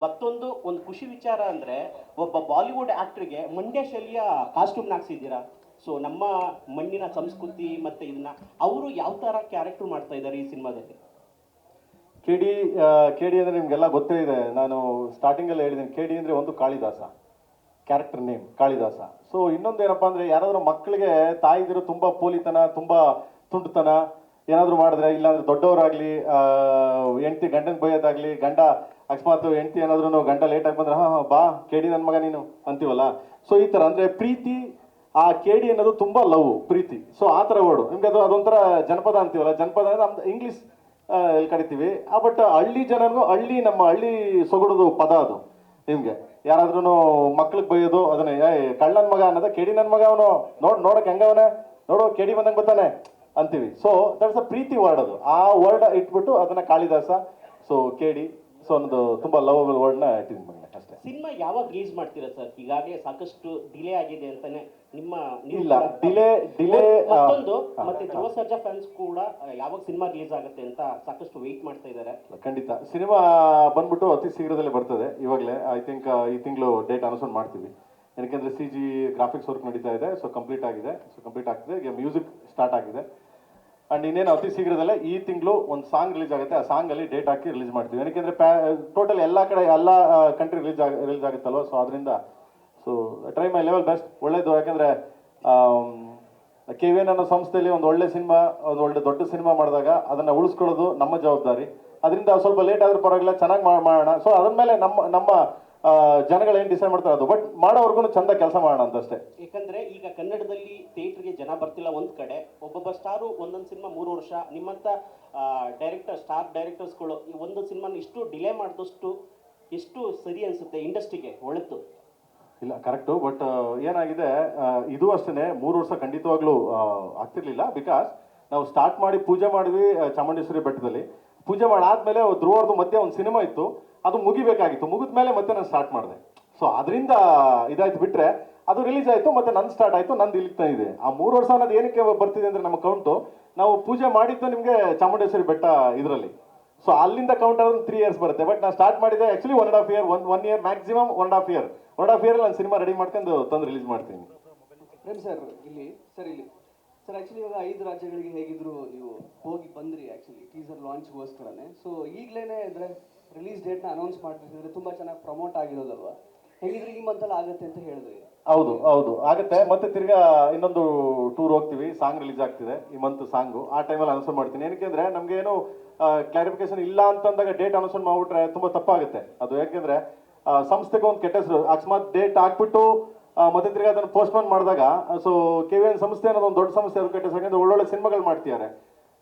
ಮತ್ತೊಂದು ಒಂದು ಖುಷಿ ವಿಚಾರ ಅಂದರೆ ಒಬ್ಬ ಬಾಲಿವುಡ್ ಆ್ಯಕ್ಟ್ರಿಗೆ ಮಂಡ್ಯ ಶೈಲಿಯ ಕಾಸ್ಟ್ಯೂಮ್ನ ಹಾಕ್ಸಿದ್ದೀರಾ. ಸೊ ನಮ್ಮ ಮಣ್ಣಿನ ಸಂಸ್ಕೃತಿ ಮತ್ತು ಇದನ್ನ ಅವರು ಯಾವ ಥರ ಕ್ಯಾರೆಕ್ಟರ್ ಮಾಡ್ತಾ ಇದ್ದಾರೆ ಈ ಸಿನಿಮಾದಲ್ಲಿ? ಕೆ ಡಿ ಅಂದರೆ ನಿಮಗೆಲ್ಲ ಗೊತ್ತೇ ಇದೆ. ನಾನು ಸ್ಟಾರ್ಟಿಂಗಲ್ಲಿ ಹೇಳಿದ್ದೀನಿ, ಕೆ ಡಿ ಅಂದರೆ ಒಂದು Kalidasa, character name Kalidasa. So ಇನ್ನೊಂದು ಏನಪ್ಪ ಅಂದರೆ, ಯಾರಾದರೂ ಮಕ್ಕಳಿಗೆ ತಾಯಿದಿರು ತುಂಬ ಪೋಲಿತನ, ತುಂಬ ತುಂಟತನ ಏನಾದರೂ ಮಾಡಿದ್ರೆ, ಇಲ್ಲಾಂದ್ರೆ ದೊಡ್ಡವರಾಗಲಿ ಹೆಂಡ್ತಿ ಗಂಡನ ಬೈಯೋದಾಗಲಿ, ಗಂಡ ಅಕಸ್ಮಾತ್ ಹೆಂಡ್ತಿ ಏನಾದ್ರೂ ಗಂಡ ಲೇಟಾಗಿ ಬಂದ್ರೆ ಹಾಂ ಹಾಂ ಬಾ ಕೆ ಡಿ ನನ್ನ ಮಗ ನೀನು ಅಂತೀವಲ್ಲ. ಸೊ ಈ ಥರ ಅಂದರೆ ಪ್ರೀತಿ, ಆ ಕೆ ಡಿ ಅನ್ನೋದು ತುಂಬ ಲವ್ ಪ್ರೀತಿ. ಸೊ ಆ ಥರ ವರ್ಡು ನಿಮ್ಗೆ ಅದೊಂಥರ ಜನಪದ ಅಂತೀವಲ್ಲ, ಜನಪದ ಅಂದರೆ ನಮ್ದು ಇಂಗ್ಲೀಷ್ ಎಲ್ಲಿ ಕರಿತೀವಿ. ಬಟ್ ಹಳ್ಳಿ ಜನರಿಗೂ ನಮ್ಮ ಹಳ್ಳಿ ಸೊಗಡದು ಪದ ಅದು. ನಿಮಗೆ ಯಾರಾದ್ರೂ ಮಕ್ಳಿಗೆ ಬೈಯೋದು ಅದನ್ನೇ, ಕಳ್ಳನ ಮಗ ಅನ್ನೋದ ಕೆ ಡಿ ನನ್ನ ಮಗ ಅವನು, ನೋಡಕ್ಕೆ ಹೆಂಗವನೇ, ನೋಡು ಕೆ ಡಿ ಬಂದಂಗೆ ಬರ್ತಾನೆ ಅಂತೀವಿ. ಸೊ ದಟ್ಸ್ ಅ ಪ್ರೀತಿ ವರ್ಡ್ ಅದು. ಆ ವರ್ಡ್ ಇಟ್ಬಿಟ್ಟು ಅದನ್ನ Kalidasa, so K D, so ಅನ್ನೋದು ತುಂಬ ಲವಬಲ್ ವರ್ಡ್ನ ಇಟ್ಟಿದ್ದೀನಿ ಅಷ್ಟೇ. ಸಿನಿಮಾ ಯಾವಾಗ ರಿಲೀಸ್ ಮಾಡ್ತೀರಾ ಸರ್? ಈಗಾಗಲೇ ಸಾಕಷ್ಟು ಡಿಲೇ ಆಗಿದೆ ಅಂತಾನೆ ನಿಮ್ಮ ಇಲ್ಲ ಡಿಲೇ ಮತ್ತೊಂದು ಮತ್ತೆ ಧ್ರುವ ಸರ್ಜಾ ಫ್ಯಾನ್ಸ್ ಕೂಡ ಯಾವಾಗ ಸಿನಿಮಾ ರಿಲೀಸ್ ಆಗುತ್ತೆ ಅಂತ ಸಾಕಷ್ಟು ವೆಯ್ಟ್ ಮಾಡ್ತಾ ಇದ್ದಾರೆ. ಖಂಡಿತ ಸಿನಿಮಾ ಬಂದ್ಬಿಟ್ಟು ಅತಿ ಶೀಘ್ರದಲ್ಲೇ ಬರ್ತದೆ. ಇವಾಗಲೇ ಐ ಥಿಂಕ್ ಈ ತಿಂಗಳು ಡೇಟ್ ಅನೌನ್ಸ್ ಮಾಡ್ತೀವಿ. ಯಾಕೆಂದ್ರೆ CG ಗ್ರಾಫಿಕ್ಸ್ ವರ್ಕ್ ನಡೀತಾ ಇದೆ. ಸೊ ಕಂಪ್ಲೀಟ್ ಆಗಿದೆ, ಸೊ ಕಂಪ್ಲೀಟ್ ಆಗ್ತದೆ. ಈಗ ಮ್ಯೂಸಿಕ್ ಸ್ಟಾರ್ಟ್ ಆಗಿದೆ. ಅಂಡ್ ಇನ್ನೇನು ಅತಿ ಶೀಘ್ರದಲ್ಲೇ ಈ ತಿಂಗಳು ಒಂದು ಸಾಂಗ್ ರಿಲೀಸ್ ಆಗುತ್ತೆ. ಆ ಸಾಂಗಲ್ಲಿ ಡೇಟ್ ಹಾಕಿ ರಿಲೀಸ್ ಮಾಡ್ತೀವಿ. ಯಾಕೆಂದ್ರೆ ಟೋಟಲ್ ಎಲ್ಲ ಕಡೆ ಎಲ್ಲ ಕಂಟ್ರಿ ರಿಲೀಸ್ ಆಗುತ್ತಲ್ವ. ಸೊ ಅದರಿಂದ so try my level best. ಒಳ್ಳೇದು. ಯಾಕೆಂದ್ರೆ KVN ಅನ್ನೋ ಸಂಸ್ಥೆಯಲ್ಲಿ ಒಂದು ಒಳ್ಳೆ ಸಿನಿಮಾ, ಒಂದು ಒಳ್ಳೆ ದೊಡ್ಡ ಸಿನಿಮಾ ಮಾಡಿದಾಗ ಅದನ್ನ ಉಳಿಸ್ಕೊಳ್ಳೋದು ನಮ್ಮ ಜವಾಬ್ದಾರಿ. ಅದರಿಂದ ಸ್ವಲ್ಪ ಲೇಟ್ ಆದ್ರೂ ಪರವಾಗಿಲ್ಲ, ಚೆನ್ನಾಗಿ ಮಾಡೋಣ. ಸೊ ಅದ್ರ ಮೇಲೆ ನಮ್ಮ ಜನಗಳು ಏನು ಡಿಸೈಡ್ ಮಾಡ್ತಾರೆ ಅದು, ಬಟ್ ಮಾಡೋವರೆಗೂ ಚಂದ ಕೆಲಸ ಮಾಡೋಣ ಅಂತಷ್ಟೇ. ಯಾಕಂದ್ರೆ ಈಗ ಕನ್ನಡದಲ್ಲಿ ಥಿಯೇಟರ್ಗೆ ಜನ ಬರ್ತಿಲ್ಲ ಒಂದ್ ಕಡೆ, ಒಬ್ಬೊಬ್ಬ ಸ್ಟಾರು ಒಂದೊಂದು ಸಿನಿಮಾ 3 ವರ್ಷ, ನಿಮ್ಮಂತ ಸ್ಟಾರ್ ಡೈರೆಕ್ಟರ್ಸ್ಗಳು ಈ ಒಂದು ಸಿನಿಮಾನ ಇಷ್ಟು ಡಿಲೇ ಮಾಡಿದಷ್ಟು ಎಷ್ಟು ಸರಿ ಅನ್ಸುತ್ತೆ ಇಂಡಸ್ಟ್ರಿಗೆ ಒಳಿತು? ಇಲ್ಲ ಕರೆಕ್ಟು. ಬಟ್ ಏನಾಗಿದೆ, ಇದು ಅಷ್ಟೇ 3 ವರ್ಷ ಖಂಡಿತವಾಗ್ಲೂ ಆಗ್ತಿರ್ಲಿಲ್ಲ. ಬಿಕಾಸ್ ನಾವು ಸ್ಟಾರ್ಟ್ ಮಾಡಿ ಪೂಜೆ ಮಾಡಿದ್ವಿ ಚಾಮುಂಡೇಶ್ವರಿ ಬೆಟ್ಟದಲ್ಲಿ. ಪೂಜೆ ಮಾಡಾದ್ಮೇಲೆ ಧ್ರುವರ್ದು ಮಧ್ಯೆ ಒಂದು ಸಿನಿಮಾ ಇತ್ತು, ಅದು ಮುಗಿಬೇಕಾಗಿತ್ತು. ಮುಗಿದ ಮೇಲೆ ಮತ್ತೆ ನಾನು ಸ್ಟಾರ್ಟ್ ಮಾಡಿದೆ. ಸೊ ಅದರಿಂದ ಇದಾಯ್ತು. ಬಿಟ್ರೆ ಅದು ರಿಲೀಸ್ ಆಯಿತು, ಮತ್ತೆ ನಂದು ಸ್ಟಾರ್ಟ್ ಆಯಿತು, ನಂದು ಇಲ್ಲಿಗ್ತಾ ಇದೆ. ಆ 3 ವರ್ಷ ಅನ್ನೋದು ಏನಕ್ಕೆ ಬರ್ತಿದೆ ಅಂದರೆ, ನಮ್ಮ ಕೌಂಟು ನಾವು ಪೂಜೆ ಮಾಡಿದ್ದು ನಿಮಗೆ ಚಾಮುಂಡೇಶ್ವರಿ ಬೆಟ್ಟ ಇದರಲ್ಲಿ. ಸೊ ಅಲ್ಲಿಂದ ಕೌಂಟ್ ಆದ್ರೆ 3 ಇಯರ್ಸ್ ಬರುತ್ತೆ. ಬಟ್ ನಾನು ಸ್ಟಾರ್ಟ್ ಮಾಡಿದೆ actually 1.5 year, 1 year maximum 1.5 year. 1.5 ಇಯರಲ್ಲಿ ನಾನು ಸಿನಿಮಾ ರೆಡಿ ಮಾಡ್ಕೊಂಡು ತಂದು ರಿಲೀಸ್ ಮಾಡ್ತೀನಿ. ಸರ್ ಇಲ್ಲಿ ಸರ್ ಆ್ಯಕ್ಚುಲಿ ಇವಾಗ 5 ರಾಜ್ಯಗಳಿಗೆ ಹೇಗಿದ್ರು ನೀವು ಹೋಗಿ ಬಂದ್ರಿ ಆ್ಯಕ್ಚುಲಿ ಟೀಸರ್ ಲಾಂಚ್ಗೋಸ್ಕರನೇ. ಸೊ ಈಗಲೇ ಅಂದರೆ ರಿಲೀಸ್ ಡೇಟ್ನ ಅನೌನ್ಸ್ ಮಾಡ್ತಿದ್ರೆ ತುಂಬ ಚೆನ್ನಾಗಿ ಪ್ರಮೋಟ್ ಆಗಿರೋದಲ್ವಾ? ಹೇಗಿದ್ರೆ ಈ ಮಂತಲ್ಲಿ ಆಗುತ್ತೆ ಅಂತ ಹೇಳಿದ್ರಿ. ಹೌದು ಆಗುತ್ತೆ. ಮತ್ತೆ ತಿರ್ಗಾ ಇನ್ನೊಂದು ಟೂರ್ ಹೋಗ್ತೀವಿ, ಸಾಂಗ್ ರಿಲೀಸ್ ಆಗ್ತಿದೆ ಈ ಮಂತ್ ಸಾಂಗು. ಆ ಟೈಮಲ್ಲಿ ಅನೌನ್ಸ್ ಮಾಡ್ತೀನಿ. ಏನಕ್ಕೆ ನಮ್ಗೆ ಏನು ಕ್ಲಾರಿಫಿಕೇಶನ್ ಇಲ್ಲ ಅಂತಂದಾಗ ಡೇಟ್ ಅನೌನ್ಸ್ ಮಾಡ್ಬಿಟ್ರೆ ತುಂಬಾ ತಪ್ಪಾಗುತ್ತೆ ಅದು. ಯಾಕೆಂದ್ರೆ ಸಂಸ್ಥೆಗೆ ಒಂದು ಕೆಟ್ಟ ಹೆಸರು. ಅಕಸ್ಮಾತ್ ಡೇಟ್ ಹಾಕ್ಬಿಟ್ಟು ಮತ್ತೆ ತಿರ್ಗಾ ಅದನ್ನು ಪೋಸ್ಟ್ಪೋನ್ ಮಾಡಿದಾಗ, ಸೊ KVN ಸಂಸ್ಥೆ ಅನ್ನೋದು ಒಂದು ದೊಡ್ಡ ಸಂಸ್ಥೆ, ಅದು ಕೆಟ್ಟ ಹೆಸರು. ಯಾಕಂದ್ರೆ ಒಳ್ಳೊಳ್ಳೆ ಸಿನಿಮಾಗಳು ಮಾಡ್ತಿದ್ದಾರೆ.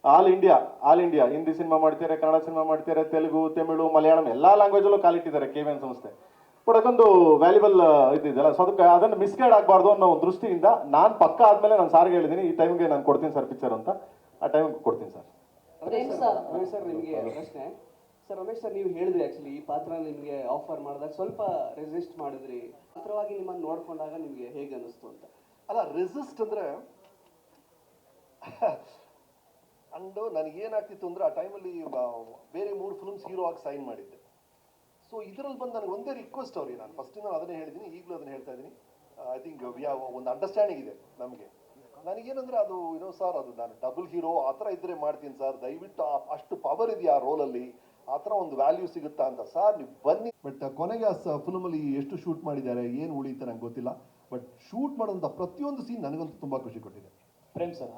ಆಲ್ ಇಂಡಿಯಾ ಹಿಂದಿ ಸಿನಿಮಾ ಮಾಡ್ತಿದ್ದಾರೆ, ಕನ್ನಡ ಸಿನಿಮಾ ಮಾಡ್ತಿದ್ದಾರೆ, ತೆಲುಗು, ತಮಿಳು, ಮಲಯಾಳಂ ಎಲ್ಲ ಲ್ಯಾಂಗ್ವೇಜಲ್ಲೂ ಕಾಲಿಟ್ಟಿದ್ದಾರೆ KVN ಸಂಸ್ಥೆ. ಬಟ್ ಅದೊಂದು ವ್ಯಾಲ್ಯೂಬಲ್ ಇದ್ದಿದ್ದಲ್ಲ. ಸೊ ಅದಕ್ಕೆ ಅದನ್ನು ಮಿಸ್ಗೈಡ್ ಆಗಬಾರ್ದು ಅನ್ನೋ ಒಂದು ದೃಷ್ಟಿಯಿಂದ ನಾನು ಪಕ್ಕ ಆದ್ಮೇಲೆ ನಾನು ಸಾರಿಗೆ ಹೇಳಿದ್ದೀನಿ, ಈ ಟೈಮ್ಗೆ ನಾನು ಕೊಡ್ತೀನಿ ಸರ್ ಪಿಕ್ಚರ್ ಅಂತ. ಆ ಟೈಮ್ಗೆ ಕೊಡ್ತೀನಿ ಸರ್. ರಮೇಶ್ ಸರ್ ನಿಮಗೆ ಪ್ರಶ್ನೆ. ಸರ್ ರಮೇಶ್ ಸರ್, ನೀವು ಹೇಳಿದ್ರಿ ಆ್ಯಕ್ಚುಲಿ ಈ ಪಾತ್ರ ನಿಮಗೆ ಆಫರ್ ಮಾಡಿದಾಗ ಸ್ವಲ್ಪ ರೆಸಿಸ್ಟ್ ಮಾಡಿದ್ರಿ. ಪಾತ್ರವಾಗಿ ನಿಮ್ಮನ್ನು ನೋಡ್ಕೊಂಡಾಗ ನಿಮಗೆ ಹೇಗೆ ಅನಿಸ್ತು ಅಂತ? ಅಲ್ಲ, ರೆಸಿಸ್ಟ್ ಅಂದರೆ ಅಂಡು ನನಗೇನಾಗ್ತಿತ್ತು ಅಂದರೆ, ಆ ಟೈಮಲ್ಲಿ ಬೇರೆ 3 ಫಿಲ್ಮ್ಸ್ ಹೀರೋ ಆಗಿ ಸೈನ್ ಮಾಡಿದ್ದೆ. ಸೊ ಇದರಲ್ಲಿ ಬಂದು ನನಗೆ ಒಂದೇ ರಿಕ್ವೆಸ್ಟ್ ಅವ್ರಿಗೆ, ನಾನು ಫಸ್ಟಿಂದ ಅದನ್ನೇ ಹೇಳಿದ್ದೀನಿ, ಈಗಲೂ ಅದನ್ನು ಹೇಳ್ತಾ ಇದ್ದೀನಿ. ಐ ಥಿಂಕ್ ಒಂದು ಅಂಡರ್ಸ್ಟ್ಯಾಂಡಿಂಗ್ ಇದೆ ನಮಗೆ. ನನಗೇನಂದರೆ ಅದು ಸರ್, ಅದು ನಾನು ಡಬಲ್ ಹೀರೋ ಆ ಥರ ಇದ್ದರೆ ಮಾಡ್ತೀನಿ ಸರ್, ದಯವಿಟ್ಟು ಅಷ್ಟು ಪವರ್ ಇದೆಯಾ ಆ ರೋಲಲ್ಲಿ, ಆ ಥರ ಒಂದು ವ್ಯಾಲ್ಯೂ ಸಿಗುತ್ತಾ ಅಂತ ಸರ್, ನೀವು ಬನ್ನಿ. ಬಟ್ ಕೊನೆಗೆ ಆ ಫಿಲ್ಮಲ್ಲಿ ಎಷ್ಟು ಶೂಟ್ ಮಾಡಿದ್ದಾರೆ, ಏನು ಉಳಿಯುತ್ತೆ ನಂಗೆ ಗೊತ್ತಿಲ್ಲ. ಬಟ್ ಶೂಟ್ ಮಾಡೋಂಥ ಪ್ರತಿಯೊಂದು ಸೀನ್ ನನಗಂತೂ ತುಂಬ ಖುಷಿ ಕೊಟ್ಟಿದೆ. ಸಾರಿ ಸರ್,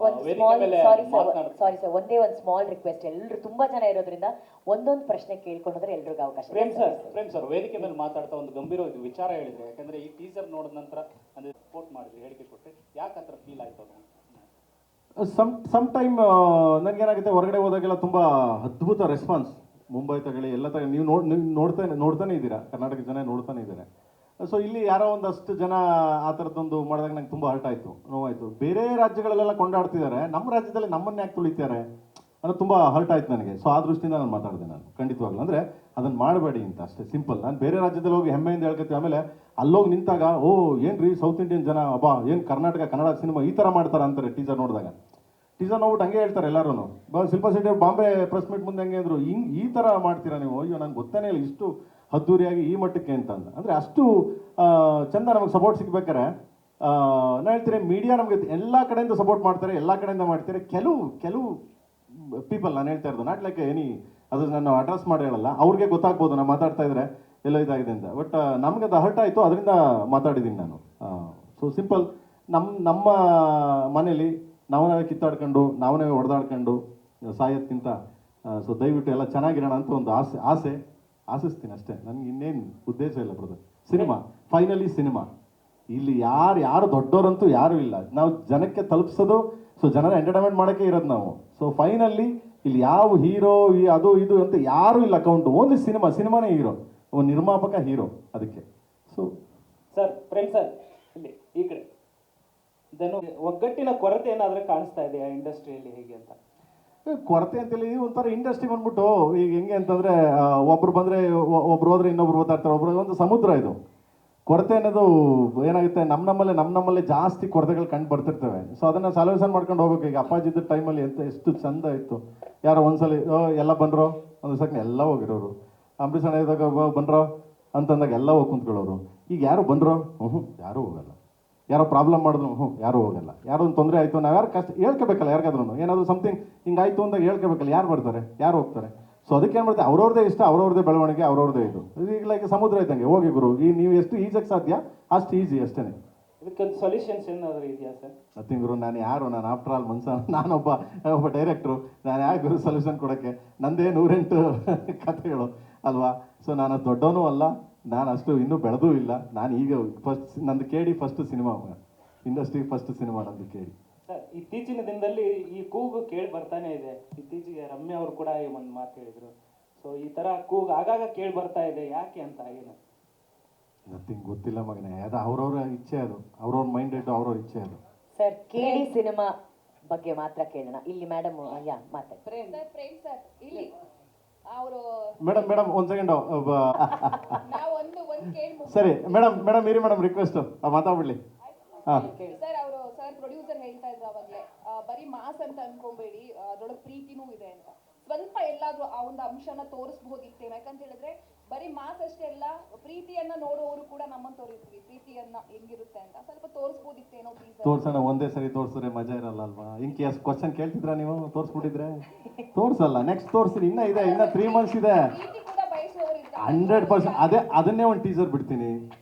ಒಂದೇ ಒಂದು ಸ್ಮಾಲ್ ರಿಕ್ವೆಸ್ಟ್. ಎಲ್ಲರೂ ತುಂಬಾ ಜನ ಇರೋದ್ರಿಂದ ಒಂದೊಂದು ಪ್ರಶ್ನೆ ಕೇಳ್ಕೊಂಡ್ರೆ ಎಲ್ರಿಗೂ ಅವಕಾಶ. ಪ್ರೇಮ್ ಸರ್ ವೇದಿಕೆ ಮೇಲೆ ಮಾತಾಡ್ತಾ ಒಂದು ಗಂಭೀರ ವಿಚಾರ ಹೇಳಿದ್ರೆ, ಯಾಕಂದ್ರೆ ಈ ಟೀಸರ್ ನೋಡಿದ ನಂತರ ಅಂದ್ರೆ ಸಪೋರ್ಟ್ ಮಾಡಿದ್ರಿ, ಹೇಳಿಕೆ ಕೊಟ್ಟರೆ, ಯಾಕೆ ಆ ಥರ ಫೀಲ್ ಆಯ್ತು ಅದು? ಸಮ್ ಟೈಮ್ ನನಗೇನಾಗುತ್ತೆ, ಹೊರಗಡೆ ಹೋದಾಗೆಲ್ಲ ತುಂಬಾ ಅದ್ಭುತ ರೆಸ್ಪಾನ್ಸ್. ಮುಂಬೈ ತಗೊಳ್ಳಿ, ಎಲ್ಲ ತಗೊಳ್ಳಿ, ನೀವು ನೋಡ್ತಾನೆ ಇದ್ದೀರಾ, ಕರ್ನಾಟಕ ಜನ ನೋಡ್ತಾನೆ ಇದ್ದಾರೆ. ಸೊ ಇಲ್ಲಿ ಯಾರೋ ಒಂದಷ್ಟು ಜನ ಆ ಥರದ್ದೊಂದು ಮಾಡಿದಾಗ ನಂಗೆ ತುಂಬ ಹರ್ಟ್ ಆಯಿತು, ನೋವಾಯಿತು. ಬೇರೆ ರಾಜ್ಯಗಳಲ್ಲೆಲ್ಲ ಕೊಂಡಾಡ್ತಿದ್ದಾರೆ, ನಮ್ಮ ರಾಜ್ಯದಲ್ಲಿ ನಮ್ಮನ್ನ ಯಾಕೆ ತುಳಿತಾರೆ ಅನ್ನೋದು ತುಂಬ ಹರ್ಟ್ ಆಯ್ತು ನನಗೆ. ಸೊ ಆ ದೃಷ್ಟಿಯಿಂದ ನಾನು ಮಾತಾಡಿದೆ. ನಾನು ಖಂಡಿತವಾಗ್ಲು ಅಂದರೆ ಅದನ್ನು ಮಾಡಬೇಡಿ ಅಂತ ಅಷ್ಟೇ, ಸಿಂಪಲ್. ನಾನು ಬೇರೆ ರಾಜ್ಯದಲ್ಲಿ ಹೋಗಿ ಹೆಮ್ಮೆಯಿಂದ ಹೇಳ್ಕೊತೀವಿ, ಆಮೇಲೆ ಅಲ್ಲೋಗಿ ನಿಂತಾಗ ಓ ಏನ್ರಿ ಸೌತ್ ಇಂಡಿಯನ್ ಜನ, ಅಬ್ಬಾ ಏನು ಕರ್ನಾಟಕ ಕನ್ನಡ ಸಿನಿಮಾ ಈ ಥರ ಮಾಡ್ತಾರೆ ಅಂತಾರೆ ಟೀಸರ್ ನೋಡಿದಾಗ. ಟೀಸರ್ ನೋಡ್ಬಿಟ್ಟು ಹಂಗೆ ಹೇಳ್ತಾರೆ ಎಲ್ಲರೂ. ಶಿಲ್ಪಾ ಶೆಟ್ಟಿ ಬಾಂಬೆ ಪ್ರೆಸ್ ಮೀಟ್ ಮುಂದೆ ಹಂಗೆ ಅಂದರು, ಈ ಥರ ಮಾಡ್ತೀರಾ ನೀವು, ಅಯ್ಯೋ ನಂಗೆ ಗೊತ್ತೇ ಇಲ್ಲ, ಇಷ್ಟು ಅದ್ದೂರಿಯಾಗಿ ಈ ಮಟ್ಟಕ್ಕೆ ಅಂತ ಅಂದರೆ ಅಷ್ಟು ಚಂದ ನಮಗೆ ಸಪೋರ್ಟ್ ಸಿಗ್ಬೇಕಾರೆ ನಾನು ಹೇಳ್ತೀನಿ ಮೀಡಿಯಾ ನಮಗೆ ಎಲ್ಲ ಕಡೆಯಿಂದ ಸಪೋರ್ಟ್ ಮಾಡ್ತಾರೆ, ಎಲ್ಲ ಕಡೆಯಿಂದ ಮಾಡ್ತಾರೆ. ಕೆಲವು ಪೀಪಲ್ ನಾನು ಹೇಳ್ತಾ ಇರೋದು ನಾಟ್ ಲೈಕ್ ಎನಿ, ಅದು ನಾನು ಅಡ್ರೆಸ್ ಮಾಡಿ ಹೇಳಲ್ಲ, ಅವ್ರಿಗೆ ಗೊತ್ತಾಗ್ಬೋದು ನಾನು ಮಾತಾಡ್ತಾ ಇದ್ರೆ ಎಲ್ಲ ಇದಾಗಿದೆ ಅಂತ. ಬಟ್ ನಮ್ಗೆ ಅದು ಹರ್ಟ್ ಆಯಿತು, ಅದರಿಂದ ಮಾತಾಡಿದ್ದೀನಿ ನಾನು. ಸೊ ಸಿಂಪಲ್, ನಮ್ಮ ಮನೇಲಿ ನಾವೇ ಕಿತ್ತಾಡ್ಕೊಂಡು ನಾವೇ ಹೊಡೆದಾಡ್ಕೊಂಡು ಸಾಯೋದ್ಕಿಂತ ಸೊ ದಯವಿಟ್ಟು ಎಲ್ಲ ಚೆನ್ನಾಗಿರೋಣ ಅಂತ ಒಂದು ಆಸಿಸ್ತೀನಿ ಅಷ್ಟೇ. ನನಗೆ ಇನ್ನೇನು ಉದ್ದೇಶ ಇಲ್ಲ ಬ್ರದರ್. ಸಿನಿಮಾ ಫೈನಲಿ ಸಿನಿಮಾ, ಇಲ್ಲಿ ಯಾರು ದೊಡ್ಡವರಂತೂ ಯಾರೂ ಇಲ್ಲ. ನಾವು ಜನಕ್ಕೆ ತಲುಪಿಸೋದು, ಸೊ ಜನರ ಎಂಟರ್ಟೈನ್ಮೆಂಟ್ ಮಾಡೋಕ್ಕೆ ಇರೋದು ನಾವು. ಸೊ ಫೈನಲಿ ಇಲ್ಲಿ ಯಾವ ಹೀರೋ ಅದು ಇದು ಅಂತ ಯಾರೂ ಇಲ್ಲ ಅಕೌಂಟ್, ಓನ್ಲಿ ಸಿನಿಮಾನೇ ಹೀರೋ, ಒಂದು ನಿರ್ಮಾಪಕ ಹೀರೋ ಅದಕ್ಕೆ. ಸೊ ಸರ್ ಪ್ರೇಮ್ ಸರ್ ಇಲ್ಲಿ ಈ ಕಡೆ ಒಗ್ಗಟ್ಟಿನ ಕೊರತೆ ಏನಾದರೂ ಕಾಣಿಸ್ತಾ ಇದೆಯಾ ಇಂಡಸ್ಟ್ರಿಯಲ್ಲಿ ಹೇಗೆ ಅಂತ? ಕೊರತೆ ಅಂತೇಳಿ ಒಂಥರ ಇಂಡಸ್ಟ್ರಿ ಬಂದ್ಬಿಟ್ಟು ಈಗ ಹೆಂಗೆ ಅಂತಂದರೆ ಒಬ್ರು ಬಂದರೆ ಒಬ್ರು ಹೋದ್ರೆ ಇನ್ನೊಬ್ರು ಓದಾಡ್ತಾರೆ, ಒಬ್ರು ಒಂದು ಸಮುದ್ರ ಇದು. ಕೊರತೆ ಅನ್ನೋದು ಏನಾಗುತ್ತೆ ನಮ್ಮಲ್ಲೇ ಜಾಸ್ತಿ ಕೊರತೆಗಳು ಕಂಡು ಬರ್ತಿರ್ತವೆ. ಸೊ ಅದನ್ನು ಸಾಲ್ವೇಷನ್ ಮಾಡ್ಕೊಂಡು ಹೋಗ್ಬೇಕು. ಈಗ ಅಪ್ಪಾಜಿದ್ದ ಟೈಮಲ್ಲಿ ಎಷ್ಟು ಚಂದ ಇತ್ತು. ಯಾರೋ ಒಂದ್ಸಲಿ ಎಲ್ಲ ಬಂದ್ರೋ ಒಂದು ಸೆಕೆಂಡ್ ಎಲ್ಲ ಹೋಗಿರೋರು, ಅಂಬರೀಷ್ ಅಣ್ಣ ಇದ್ದಾಗ ಬಂದ್ರೋ ಅಂತಂದಾಗ ಎಲ್ಲ ಹೋಗಿ ಕುಂತ್ಕೊಳ್ಳೋರು. ಈಗ ಯಾರು ಬಂದ್ರೋ ಯಾರೂ ಹೋಗಲ್ಲ, ಯಾರೋ ಪ್ರಾಬ್ಲಮ್ ಮಾಡಿದ್ರು ಯಾರೂ ಹೋಗಲ್ಲ. ಯಾರೋ ಒಂದು ತೊಂದರೆ ಆಯಿತು, ನಾವು ಯಾರು ಕಷ್ಟ ಹೇಳ್ಕೋಬೇಕಲ್ಲ, ಯಾರಿಗಾದ್ರೂ ಏನಾದರೂ ಸಮಥಿಂಗ್ ಹಿಂಗಾಯ್ತು ಅಂದಾಗ ಹೇಳ್ಕೋಬೇಕಲ್ಲ, ಯಾರು ಬರ್ತಾರೆ ಯಾರು ಹೋಗ್ತಾರೆ. ಸೊ ಅದಕ್ಕೆ ಏನು ಮಾಡ್ತೀವಿ, ಅವ್ರವ್ರದೇ ಇಷ್ಟ, ಅವ್ರವ್ರದೇ ಬೆಳವಣಿಗೆ, ಅವ್ರವ್ರದೇ ಇದು. ಈಗ ಲೈಕ್ ಸಮುದ್ರ ಇದ್ದಂಗೆ, ಹೋಗಿ ಗುರು ನೀವು ಎಷ್ಟು ಈಜಕ್ಕೆ ಸಾಧ್ಯ ಅಷ್ಟು ಈಜಿ ಅಷ್ಟೇ. ಇದಕ್ಕೊಂದು ಸೊಲ್ಯೂಷನ್ಸ್ ಏನಾದರೂ ಇದೆಯಾ ಸರ್? ನಥಿಂಗ್ ಗುರು, ನಾನು ಆಫ್ಟರ್ ಆಲ್ ನಾನೊಬ್ಬ ಡೈರೆಕ್ಟ್ರು, ನಾನು ಯಾಕೆ ಗುರು ಸೊಲ್ಯೂಷನ್ ಕೊಡೋಕ್ಕೆ? ನಂದೇ 108 ಕಥೆಗಳು ಅಲ್ವಾ. ಸೊ ನಾನು ದೊಡ್ಡವನೂ ಅಲ್ಲ, ನಾನು ಅಷ್ಟು ಇನ್ನೂ ಬೆಳೆದೂ ಇಲ್ಲ. ನಾನು ಈಗ ನಂದು ಕೇಳಿ first cinema, industry first cinema ನಂದು ಕೇಳಿ. ಸರ್ ಇತ್ತೀಚಿನ ದಿನದಲ್ಲಿ ಈ ಕೂಗು ಕೇಳಿ ಬರ್ತಾನೆ ಇದೆ. ಇತ್ತೀಚೆಗೆ ರಮ್ಯಾ ಅವರು ಕೂಡ ಒಂದು ಮಾತು ಹೇಳಿದ್ರು. ಸೊ ಈ ಥರ ಕೂಗು ಆಗಾಗ ಕೇಳಿ ಬರ್ತಾ ಇದೆ, ಯಾಕೆ ಅಂತ? ಏನು ನಥಿಂಗ್ ಗೊತ್ತಿಲ್ಲ ಮಗನೇ, ಅದು ಅವ್ರವ್ರ ಇಚ್ಛೆ, ಅದು ಅವ್ರವ್ರ ಮೈಂಡ್ ಇಟ್ಟು ಅವ್ರವ್ರ ಇಚ್ಛೆ ಅದು. ಸರ್ ಕೇಳಿ ಸಿನಿಮಾ ಬಗ್ಗೆ ಮಾತ್ರ ಕೇಳೋಣ. ಇಲ್ಲಿ ಮೇಡಮ್ ಮಾತಾಡಿ. ಪ್ರೇಮ್ ಸರ್ ಇಲ್ಲಿ ಅವರು ಮೇಡಮ್ ಒಂದು ಸೆಕೆಂಡು ನಾವು ಒಂದು ಕೇಳಿ ಸರಿ ಮೇಡಮ್ ಇರಿ ಮೇಡಮ್, ರಿಕ್ವೆಸ್ಟ್ ಮಾತಾಡ್ಬಿಡ್ಲಿ. ಹಾಂ ಸರ್ ಅವರು ಸರ್ ಪ್ರೊಡ್ಯೂಸರ್ ಹೇಳ್ತಾ ಇದ್ರು ಅವಾಗಲೇ, ಬರೀ ಮಾಸ್ ಅಂತ ಅನ್ಕೊಂಬೇಡಿ, ಅದ್ರೊಳಗೆ ಪ್ರೀತಿನೂ ಇದೆ ಅಂತ. ಸ್ವಲ್ಪ ಎಲ್ಲಾದ್ರೂ ಆ ಒಂದು ಅಂಶನ ತೋರಿಸಬಹುದಿತ್ತೇನೋ, ಯಾಕಂತ ಹೇಳಿದ್ರೆ ಬರೀ ಮಾಸ್ ಅಷ್ಟೇ ಅಲ್ಲ, ಪ್ರೀತಿಯನ್ನ ನೋಡುವವರು ಕೂಡ ನಮ್ಮಂತವ್ರು ಇರ್ತೀವಿ, ಪ್ರೀತಿಯನ್ನ ಹೆಂಗಿರುತ್ತೆ ಅಂತ ಸ್ವಲ್ಪ ತೋರಿಸಬಹುದಿತ್ತೇನೋ. ತೋರ್ಸೋಣ, ಒಂದೇ ಸರಿ ತೋರಿಸಿದ್ರೆ ಮಜಾ ಇರಲ್ಲ ಅಲ್ವಾ? ಇನ್ ಕೇಸ್ ಕ್ವಶನ್ ಕೇಳ್ತಿದ್ರ ನೀವು, ತೋರಿಸ್ಬಿಟ್ಟಿದ್ರೆ ತೋರ್ಸಲ್ಲ. ನೆಕ್ಸ್ಟ್ ತೋರಿಸ್ತೀನಿ, ಇನ್ನ 3 months ಇದೆ. ಪ್ರೀತಿ ಕೂಡ ಬಯಸುವವರು ಇರ್ತಾರೆ 100%. ಅದನ್ನೇ ಒಂದು ಟೀಸರ್ ಬಿಡ್ತೀನಿ,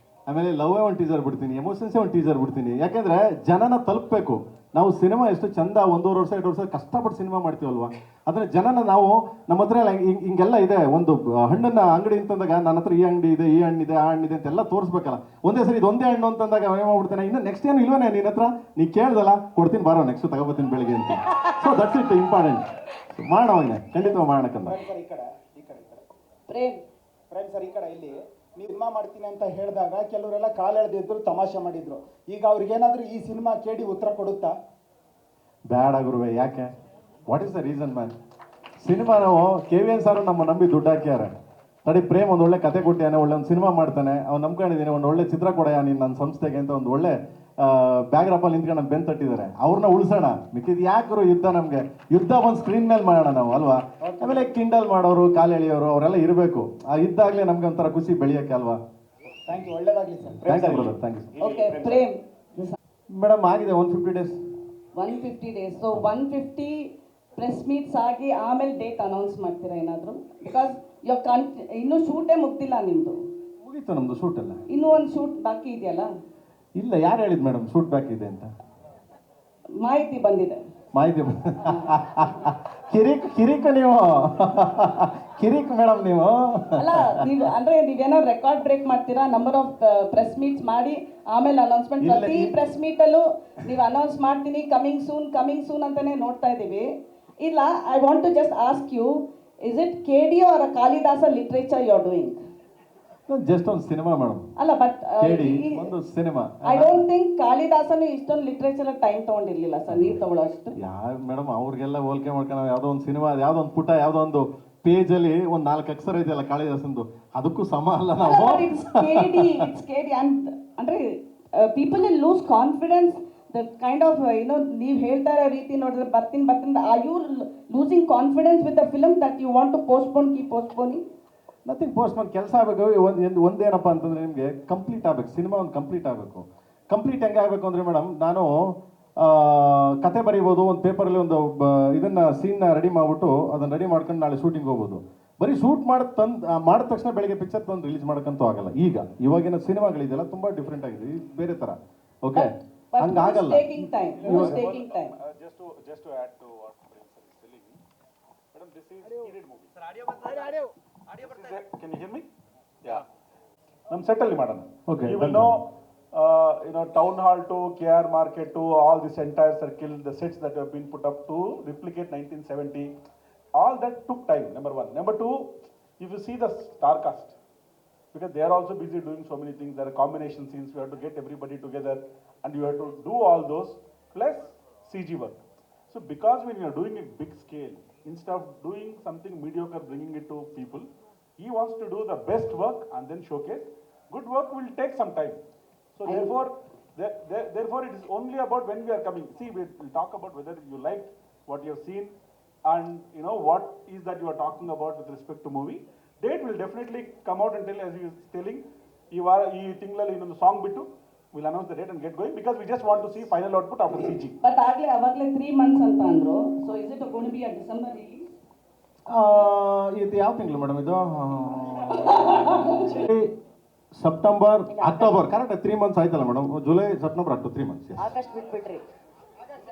ಆಮೇಲೆ ಲವ್ವೇ ಒಂದು ಟೀಸರ್ ಬಿಡ್ತೀನಿ, ಎಮೋಷನ್ಸೇ ಒಂದು ಟೀಸರ್ ಬಿಡ್ತೀನಿ. ಯಾಕೆಂದ್ರೆ ಜನನ ತಲುಪಬೇಕು. ನಾವು ಸಿನಿಮಾ ಎಷ್ಟು ಚಂದ 1.5 ವರ್ಷ 2 ವರ್ಷ ಕಷ್ಟಪಟ್ಟು ಸಿನಿಮಾ ಮಾಡ್ತೀವಲ್ವಾ, ಅದನ್ನ ಜನನ ನಾವು ನಮ್ಮ ಹತ್ರ ಹಿಂಗೆಲ್ಲ ಇದೆ. ಒಂದು ಹಣ್ಣನ್ನ ಅಂಗಡಿ ಅಂತಂದಾಗ ನನ್ನ ಹತ್ರ ಈ ಅಂಗಡಿ ಇದೆ, ಈ ಹಣ್ಣಿದೆ, ಆ ಹಣ್ಣಿದೆ ಅಂತೆಲ್ಲ ತೋರಿಸ್ಬೇಕಲ್ಲ. ಒಂದೇ ಸರಿ ಇದೊಂದೇ ಹಣ್ಣು ಅಂತಂದಾಗ ಏನು ಮಾಡ್ಬಿಡ್ತೇನೆ, ಇನ್ನು ನೆಕ್ಸ್ಟ್ ಏನು ಇಲ್ವೇ ನಿನ್ನ ಹತ್ರ, ನೀ ಕೇಳ್ದಲ್ಲ ಕೊಡ್ತೀನಿ ಬಾರೋ ನೆಕ್ಸ್ಟ್ ತಗೋಬತ್ತೀನಿ ಬೆಳಿಗ್ಗೆ ಅಂತ. So that's it important. ಮಾಡೋಣ, ಖಂಡಿತ ಮಾಡೋಣಕ್ಕಂತ. ಸರ್ ಈ ಕಡೆ ಪ್ರೇಮ್ ಸರ್ ಈ ಕಡೆ ಇಲ್ಲಿ ನೀವು ಸಿನಿಮಾ ಮಾಡ್ತೀನಿ ಅಂತ ಹೇಳಿದಾಗ ಕೆಲವರೆಲ್ಲ ಕಾಲೆಳೆದಿದ್ರು, ತಮಾಷೆ ಮಾಡಿದ್ರು. ಈಗ ಅವ್ರಿಗೇನಾದ್ರೂ ಈ ಸಿನಿಮಾ ಕೇಳಿ ಉತ್ತರ ಕೊಡುತ್ತಾ? ಬ್ಯಾಡ ಗುರುವೆ, ಯಾಕೆ? What is the reason man? Cinema ನಾವು KVN ಸಾರು ನಮ್ಮ ನಂಬಿ ದುಡ್ಡು ಹಾಕ್ಯಾರ. ತಡಿ ಪ್ರೇಮ್ ಒಂದು ಒಳ್ಳೆ ಕತೆ ಕೊಟ್ಟಿಯಾನೆ, ಒಳ್ಳೆ ಒಂದು ಸಿನಿಮಾ ಮಾಡ್ತಾನೆ, ಅವ್ನು ನಂಬ್ಕೊಂಡಿದ್ದೀನಿ, ಒಂದು ಒಳ್ಳೆ ಚಿತ್ರ ಕೊಡಯ್ಯ ನೀನು ನನ್ನ ಸಂಸ್ಥೆಗೆ ಅಂತ ಒಂದು ಒಳ್ಳೆ ಬ್ಯಾಗ್ರಾಪಲ್ಲಿ ನಿಂತ್ಕೊಂಡು ನಮ್ಮ ಬೆನ್ ತಟ್ಟಿದ್ದಾರೆ. ಅವ್ರನ್ನ ಉಳಿಸೋಣ. ಮಿಕ್ಕಿದ್ ಯಾಕರು ಯುದ್ಧ? ನಮಗೆ ಯುದ್ಧ ಒಂದು ಸ್ಕ್ರೀನ್ ಮೇಲೆ ಮಾಡೋಣ ನಾವು ಅಲ್ವಾ. ಆಮೇಲೆ ಕಿಂಡಲ್ ಮಾಡೋರು, ಕಾಲು ಎಳೆಯೋರು ಅವರೆಲ್ಲ ಇರಬೇಕು. ಆ ಇದ್ದಾಗಲೇ ನಮ್ಗೆ ಒಂಥರ ಖುಷಿ ಬೆಳೆಯೋಕ್ಕೆ ಅಲ್ವಾ. ಥ್ಯಾಂಕ್ ಯು, ಒಳ್ಳೇದಾಗಲಿ sir. Thank you brother, thank you. Okay Prem, madam ಆಗಿದೆ 150 days. 150 days. So 150 press meets ಆಗಿ ಆಮೇಲೆ ಡೇಟ್ ಅನೌನ್ಸ್ ಮಾಡ್ತೀರಾ ಏನಾದರೂ? ಬಿಕಾಸ್ ಇನ್ನೂ ಶೂಟೇ ಮುಗ್ದಿಲ್ಲ ನಿಮ್ಮದು. ಮುಗೀತು ನಮ್ಮದು ಶೂಟ್ ಎಲ್ಲ. ಇನ್ನೂ ಒಂದು ಶೂಟ್ ಬಾಕಿ ಇದೆಯಲ್ಲ? ಇಲ್ಲ, ಯಾರು ಹೇಳಿದ್ ಮೇಡಮ್ ಶೂಟ್ ಬ್ಯಾಕ್ ಇದೆ ಅಂತ? ಮಾಹಿತಿ ಬಂದಿದೆ. ಮಾಹಿತಿ ಕಿರಿಕ್ ನೀವು ಕಿರಿಕ್ ಮೇಡಮ್ ನೀವು. ಅಲ್ಲ ನೀವು ಅಂದ್ರೆ ನೀವೇನೋ ರೆಕಾರ್ಡ್ ಬ್ರೇಕ್ ಮಾಡ್ತೀರಾ, ನಂಬರ್ ಆಫ್ ಪ್ರೆಸ್ ಮೀಟ್ಸ್ ಮಾಡಿ ಆಮೇಲೆ ಅನೌನ್ಸ್ಮೆಂಟ್. ಪ್ರತಿ ಪ್ರೆಸ್ ಮೀಟಲ್ಲೂ ನೀವು ಅನೌನ್ಸ್ ಮಾಡ್ತೀನಿ ಕಮಿಂಗ್ ಸೂನ್ ಅಂತಾನೆ ನೋಡ್ತಾ ಇದ್ದೀವಿ. ಇಲ್ಲ, I want to just ask you, is it KD or Kalidasa literature you are doing? Just ಒಂದು ಸಿನಿಮಾ ಮೇಡಮ್. ಅಲ್ಲ ಬಟ್ ಒಂದು ಸಿನಿಮಾ. ಐ ಡೋಂಟ್ ಥಿಂಕ್ ಕಾಳಿದಾಸನು ಇಷ್ಟೊಂದು ಲಿಟ್ರೇಚರ್ ಟೈಮ್ ತಗೊಂಡಿರ್ಲಿಲ್ಲ ಸರ್, ನೀವು ತಗೊಳ್ಳೋ ಅಷ್ಟು. ಯಾವ ಮೇಡಮ್ ಅವ್ರಿಗೆಲ್ಲ ಹೋಲಿಕೆ ಮಾಡ್ಕೊಂಡು ಯಾವುದೋ ಒಂದು ಸಿನಿಮಾ, ಯಾವುದೋ ಒಂದು ಪುಟ, ಯಾವುದೋ ಒಂದು ಪೇಜ್ ಅಲ್ಲಿ ಒಂದು 4 ಅಕ್ಷರ ಇದೆಯಲ್ಲ ಕಾಳಿದಾಸಂದು, ಅದಕ್ಕೂ ಸಮ ಅಲ್ಲ ನಾವು. ಇಟ್ಸ್ KD ಅಂದ್ರೆ people will lose confidence. That kind of ನೀವು ಹೇಳ್ತಾ ಇರೋ ರೀತಿ ನೋಡಿದ್ರೆ ಬರ್ತೀನಿ. Are you losing confidence with the film that you want to keep postponing? Nothing personal. ಕೆಲಸ ಆಗಬೇಕು. ಒಂದೇನಪ್ಪ ಅಂತಂದರೆ ನಿಮಗೆ ಕಂಪ್ಲೀಟ್ ಆಗಬೇಕು, ಸಿನಿಮಾ ಒಂದು ಕಂಪ್ಲೀಟ್ ಆಗಬೇಕು. ಕಂಪ್ಲೀಟ್ ಹೆಂಗೆ ಆಗಬೇಕು ಅಂದರೆ ಮೇಡಮ್, ನಾನು ಕತೆ ಬರೀಬೋದು, ಒಂದು ಪೇಪರಲ್ಲಿ ಒಂದು ಇದನ್ನು ಸೀನ್ನ ರೆಡಿ ಮಾಡಿಬಿಟ್ಟು ಅದನ್ನು ರೆಡಿ ಮಾಡ್ಕೊಂಡು ನಾಳೆ ಶೂಟಿಂಗ್ ಹೋಗ್ಬೋದು. ಬರೀ ಶೂಟ್ ಮಾಡಿದ ತಕ್ಷಣ ಬೆಳಗ್ಗೆ ಪಿಕ್ಚರ್ ತಂದು ರಿಲೀಸ್ ಮಾಡೋಕ್ಕಂತೂ ಆಗಲ್ಲ. ಇವಾಗಿನ ಸಿನಿಮಾಗಳಿದೆಯಲ್ಲ ತುಂಬ ಡಿಫ್ರೆಂಟ್ ಆಗಿದೆ, ಇದು ಬೇರೆ ಥರ. Okay, ಹಂಗಾಗಲ್ಲ. Just to add to what Prince is telling, madam, this is heated movie. Sir, can you hear me? Yeah. Nam settle madam. Okay. You will know, Town Hall to KR Market to all this entire circle, the sets that have been put up to replicate 1970, all that took time. Number one. Number two, if you see the star cast, because they are also busy doing so many things. There are combination scenes. We have to get everybody together, and you have to do all those plus CG work. So because when you are doing a big scale, instead of doing something mediocre, bringing it to people, he wants to do the best work and then showcase. Good work will take some time. So therefore it is only about when we are coming. See, we will talk about whether you liked what you have seen, and what is that you are talking about with respect to movie. Date will definitely come out and tell, as he is telling, ee tingalali innondu song bittu we'll announce the date and get going, because we just want to see final output after CG. But ಅವಾಗಲೇ 3 months ಅಂತ ಅಂದ್ರು. So is it gonna to be a December release? ಇದು ಯಾವ ತಿಂಗಳು madam ಇದು? September October, correct 3 months ಆಯ್ತಲ್ಲ madam? July September October 3 months. August ಬಿಟ್ಬಿಟ್ರಿ.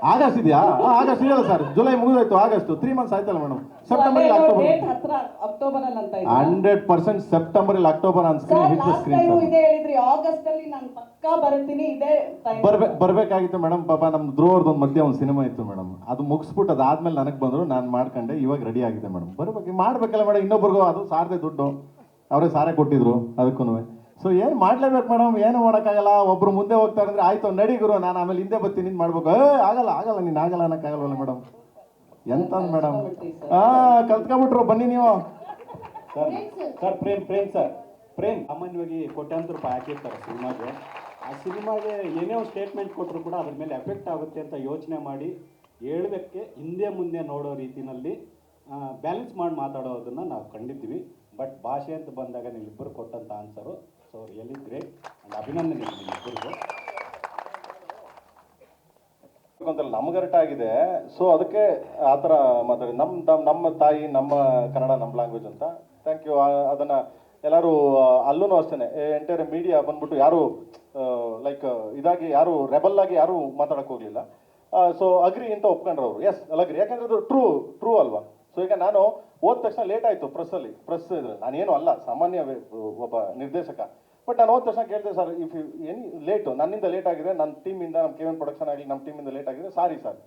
August ಇದೆಯಾ? ಆಗಸ್ಟ್ ಇದೆಯಲ್ಲ ಸರ್, ಜುಲೈ ಮುಗಿದೋಯ್ತು, ಆಗಸ್ಟ್ 3 months ಆಯ್ತಲ್ಲ ಮೇಡಮ್? ಸೆಪ್ಟೆಂಬರ್ ಇಲ್ಲ ಅಕ್ಟೋಬರ್? ಡೇಟ್ ಹತ್ರ ಅಕ್ಟೋಬರ್ ಅಲ್ಲಿ ಅಂತ ಇದೆ. 100% ಸೆಪ್ಟೆಂಬರ್ ಇಲ್ಲ October on screen hit screen sir. ಇದೇ ಹೇಳಿದ್ರಿ ಆಗಸ್ಟ್ ಅಲ್ಲಿ ನಾನು ಪಕ್ಕಾ ಬರ್ತೀನಿ, ಇದೇ ಟೈಮ್ ಬರ್ಬೇಕಾಗಿತ್ತು ಮೇಡಮ್. ಪಾಪ ನಮ್ಮ ಧ್ರುವರ್ದು ಒಂದು ಮಧ್ಯೆ ಒಂದು ಸಿನಿಮಾ ಇತ್ತು ಮೇಡಮ್, ಅದು ಮುಗಿಸ್ಬಿಟ್ಟು ಅದಾದ್ಮೇಲೆ ನನಗೆ ಬಂದರು, ನಾನು ಮಾಡ್ಕೊಂಡೆ. ಇವಾಗ ರೆಡಿ ಆಗಿದೆ ಮೇಡಮ್, ಮಾಡ್ಬೇಕಲ್ಲ ಮೇಡಮ್. ಇನ್ನೊಬ್ರಿಗೂ ಅದು ಸಾರದೆ ದುಡ್ಡು ಅವರೇ ಸಾರೇ ಕೊಟ್ಟಿದ್ರು ಅದಕ್ಕೂ. ಸೊ ಏನು ಮಾಡ್ಲೇಬೇಕು ಮೇಡಮ್, ಏನು ಮಾಡೋಕ್ಕಾಗಲ್ಲ. ಒಬ್ರು ಮುಂದೆ ಹೋಗ್ತಾರೆ ಅಂದ್ರೆ ಆಯ್ತು ನಡಿ ಗುರು, ನಾನು ಆಮೇಲೆ ಹಿಂದೆ ಬರ್ತೀನಿ ನಿಂದು ಮಾಡ್ಬೇಕು. ಆಗಲ್ಲ ನೀನು ಆಗಲ್ಲ ಅನ್ನೋಕ್ಕಾಗಲ್ವಲ್ಲ ಮೇಡಮ್? ಎಂತ ಮೇಡಮ್, ಕಲ್ತ್ಕೊಂಡ್ಬಿಟ್ರು ಬನ್ನಿ ನೀವು. ಸರ್ ಪ್ರೇಮ್ ಸಾಮಾನ್ಯವಾಗಿ ಕೋಟ್ಯಾಂತರ ರೂಪಾಯಿ ಹಾಕಿರ್ತಾರೆ ಸಿನಿಮಾಗೆ. ಆ ಸಿನಿಮಾಗೆ ಏನೇ ಒಂದು ಸ್ಟೇಟ್ಮೆಂಟ್ ಕೊಟ್ಟರು ಕೂಡ ಅದ್ರ ಮೇಲೆ ಎಫೆಕ್ಟ್ ಆಗುತ್ತೆ ಅಂತ ಯೋಚನೆ ಮಾಡಿ ಹೇಳೋದಕ್ಕೆ ಹಿಂದೆ ಮುಂದೆ ನೋಡೋ ರೀತಿಯಲ್ಲಿ ಬ್ಯಾಲೆನ್ಸ್ ಮಾಡಿ ಮಾತಾಡೋದನ್ನು ನಾವು ಕಂಡಿದ್ದೀವಿ. ಬಟ್ ಭಾಷೆ ಅಂತ ಬಂದಾಗ ನೀವಿಬ್ಬರು ಕೊಟ್ಟಂಥ answer so really great and ಅಭಿನಂದನೆ ನಿಮ್ಮಿಬ್ಬರಿಗೂ. ನಮ್ಗರಟಾಗಿದೆ, ಸೊ ಅದಕ್ಕೆ ಆ ಥರ ಮಾತಾಡಿ. ನಮ್ಮ ತಾಯಿ ನಮ್ಮ ಕನ್ನಡ ನಮ್ಮ ಲ್ಯಾಂಗ್ವೇಜ್ ಅಂತ. Thank you. ಅದನ್ನು ಎಲ್ಲರೂ ಅಲ್ಲೂ ಅಷ್ಟೇ ಎಂಟೈರ್ ಮೀಡಿಯಾ ಬಂದ್ಬಿಟ್ಟು ಯಾರು ಲೈಕ್ ಇದಾಗಿ ಯಾರು ರೆಬಲ್ ಆಗಿ ಯಾರು ಮಾತಾಡಕ್ಕೆ ಹೋಗಲಿಲ್ಲ. ಸೊ ಅಗ್ರಿ ಅಂತ ಒಪ್ಕೊಂಡ್ರು ಅವರು. ಎಸ್ ಅಗ್ರಿ, ಯಾಕಂದ್ರೆ ಅದು ಟ್ರೂ ಅಲ್ವಾ? ಸೊ ಈಗ ನಾನು ಓದ ತಕ್ಷಣ ಲೇಟ್ ಆಯಿತು ಪ್ರೆಸ್ ಇದ್ರೆ, ನಾನೇನು ಅಲ್ಲ, ಸಾಮಾನ್ಯ ಒಬ್ಬ ನಿರ್ದೇಶಕ. ಬಟ್ ನಾನು ಹೋದ ತಕ್ಷಣ ಕೇಳಿದೆ, ಸರ್ ಇಫ್ ಎನಿ ಲೇಟು ನನ್ನಿಂದ ಲೇಟ್ ಆಗಿದೆ, ನನ್ನ ಟೀಮಿಂದ, ನಮ್ಮ KVN ಪ್ರೊಡಕ್ಷನ್ ಆಗಲಿ ನಮ್ಮ ಟೀಮಿಂದ ಲೇಟ್ ಆಗಿದೆ, ಸಾರಿ ಸರ್.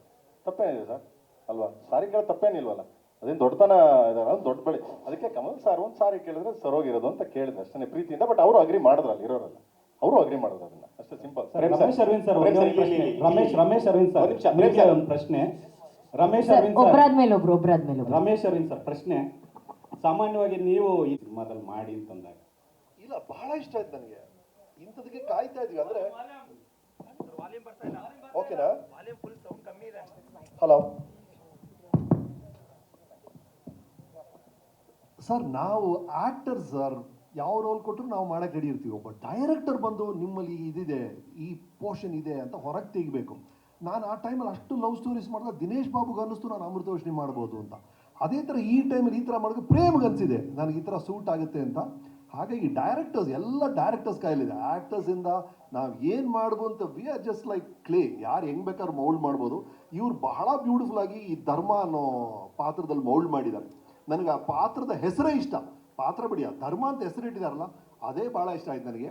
ತಪ್ಪೇನಿದೆ ಸರ್ ಅಲ್ವಾ? ಸಾರಿ ಕೇಳೋದು ತಪ್ಪೇನಿಲ್ವಲ್ಲ? ಅದೇನು ದೊಡ್ಡತನ ಇದಾರೆ, ಅದು ದೊಡ್ಡ ಬೆಳೆ. ಅದಕ್ಕೆ ಕಮಲ್ ಸರ್ ಒಂದು ಸಾರಿ ಕೇಳಿದ್ರೆ ಸರೋಗಿರೋದು ಅಂತ ಕೇಳಿದೆ ಅಷ್ಟೇ ಪ್ರೀತಿಯಿಂದ. ಬಟ್ ಅವರು ಅಗ್ರಿ ಮಾಡಿದ್ರು, ಅಲ್ಲಿ ಇರೋರಲ್ಲ, ಅವರು ಅಗ್ರಿ ಮಾಡಿದ್ರು ಅದನ್ನ, ಅಷ್ಟೇ ಸಿಂಪಲ್. ರಮೇಶ್ ಅರವಿಂದ್ ಸರ್ ಒಂದು ಪ್ರಶ್ನೆ. ರಮೇಶ್ ಅರವಿಂದ್ ಸರ್ ಪ್ರಶ್ನೆ, ಸಾಮಾನ್ಯವಾಗಿ ನೀವು ಈ ಸಿನಿಮಾದಲ್ಲಿ ಮಾಡಿ ಅಂತಂದಾಗ ಇಲ್ಲ, ಬಹಳ ಇಷ್ಟ ಆಯ್ತು ನನಗೆ. ಇಂಥದಕ್ಕೆ ಕಾಯ್ತಾ ಇದ್ವಿ. ಅಂದ್ರೆ ಓಕೆನಾ? ಹಲೋ ಸರ್, ನಾವು ಆಕ್ಟರ್ಸ್ ಸರ್ ಯಾವ ರೋಲ್ ಕೊಟ್ಟರು ನಾವು ಮಾಡಕ್ಕೆ ರೆಡಿ ಇರ್ತೀವಿ. ಒಬ್ಬ ಡೈರೆಕ್ಟರ್ ಬಂದು ನಿಮ್ಮಲ್ಲಿ ಇದಿದೆ, ಈ ಪೋರ್ಷನ್ ಇದೆ ಅಂತ ಹೊರಗೆ ತೆಗಿಬೇಕು. ನಾನು ಆ ಟೈಮಲ್ಲಿ ಅಷ್ಟು ಲವ್ ಸ್ಟೋರೀಸ್ ಮಾಡಿದಾಗ ದಿನೇಶ್ ಬಾಬುಗೆ ಅನ್ನಿಸ್ತು ನಾನು ಅಮೃತವರ್ಷಿಣಿ ಮಾಡ್ಬೋದು ಅಂತ. ಅದೇ ಥರ ಈ ಟೈಮಲ್ಲಿ ಈ ಥರ ಮಾಡೋದು ಪ್ರೇಮ್ಗೆ ಅನಿಸಿದೆ ನನಗೆ ಈ ಥರ ಸೂಟ್ ಆಗುತ್ತೆ ಅಂತ. ಹಾಗಾಗಿ ಡೈರೆಕ್ಟರ್ಸ್ ಎಲ್ಲ ಡೈರೆಕ್ಟರ್ಸ್ ಕೈಲಿದೆ. ಆ್ಯಕ್ಟರ್ಸಿಂದ ನಾವು ಏನು ಮಾಡ್ಬೋದು ಅಂತ we are just like clay, ಯಾರು ಹೆಂಗೆ ಬೇಕಾದ್ರೂ ಮೌಲ್ಡ್ ಮಾಡ್ಬೋದು. ಇವ್ರು ಬಹಳ ಬ್ಯೂಟಿಫುಲ್ ಆಗಿ ಈ ಧರ್ಮ ಅನ್ನೋ ಪಾತ್ರದಲ್ಲಿ ಮೌಲ್ಡ್ ಮಾಡಿದ್ದಾರೆ. ನನಗೆ ಆ ಪಾತ್ರದ ಹೆಸರೇ ಇಷ್ಟ. ಪಾತ್ರ ಬಿಡಿ, ಆ ಧರ್ಮ ಅಂತ ಹೆಸರಿಟ್ಟಿದಾರಲ್ಲ ಅದೇ ಭಾಳ ಇಷ್ಟ ಆಯ್ತು ನನಗೆ.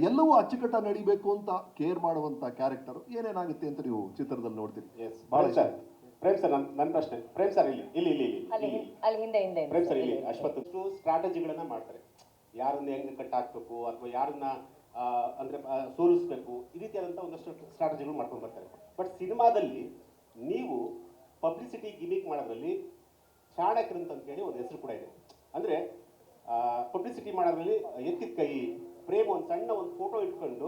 ಎಲ್ಲವೂ ಅಚ್ಚುಕಟ್ಟ ನಡಿಬೇಕು ಅಂತ ಕೇರ್ ಮಾಡುವಂಥ ಕ್ಯಾರೆಕ್ಟರ್ ಏನೇನಾಗುತ್ತೆ ಅಂತ ನೀವು ಚಿತ್ರದಲ್ಲಿ ನೋಡ್ತೀರಿ. ಎಸ್, ಭಾಳ ಇಷ್ಟ. ಪ್ರೇಮ್ ಸರ್, ನನ್ನ ಪ್ರಶ್ನೆ. ಪ್ರೇಮ್ ಸರ್ ಇಲ್ಲಿ ಪ್ರೇಮ್ ಸರ್ ಇಲ್ಲಿ ಅಶ್ವಥ್ ಸ್ಟ್ರಾಟಜಿಗಳನ್ನ ಮಾಡ್ತಾರೆ. ಯಾರನ್ನ ಹೆಂಗೆ ಕಟ್ ಹಾಕ್ಬೇಕು ಅಥವಾ ಯಾರನ್ನ ಅಂದರೆ ಸೋಲಿಸ್ಬೇಕು, ಈ ರೀತಿಯಾದಂಥ ಒಂದಷ್ಟು ಸ್ಟ್ರಾಟಜಿಗಳು ಮಾಡ್ಕೊಂಡು ಬರ್ತಾರೆ. ಬಟ್ ಸಿನಿಮಾದಲ್ಲಿ ನೀವು ಪಬ್ಲಿಸಿಟಿ ಗಿಮಿಕ್ ಮಾಡೋದ್ರಲ್ಲಿ ಚಾಣಕ್ಯರಂತ ಅಂತೇಳಿ ಒಂದು ಹೆಸರು ಕೂಡ ಇದೆ. ಅಂದರೆ ಪಬ್ಲಿಸಿಟಿ ಮಾಡೋದ್ರಲ್ಲಿ ಎತ್ತಿದ ಕೈ, ಪ್ರೇಮ್ ಒಂದು ಸಣ್ಣ ಒಂದು ಫೋಟೋ ಇಟ್ಕೊಂಡು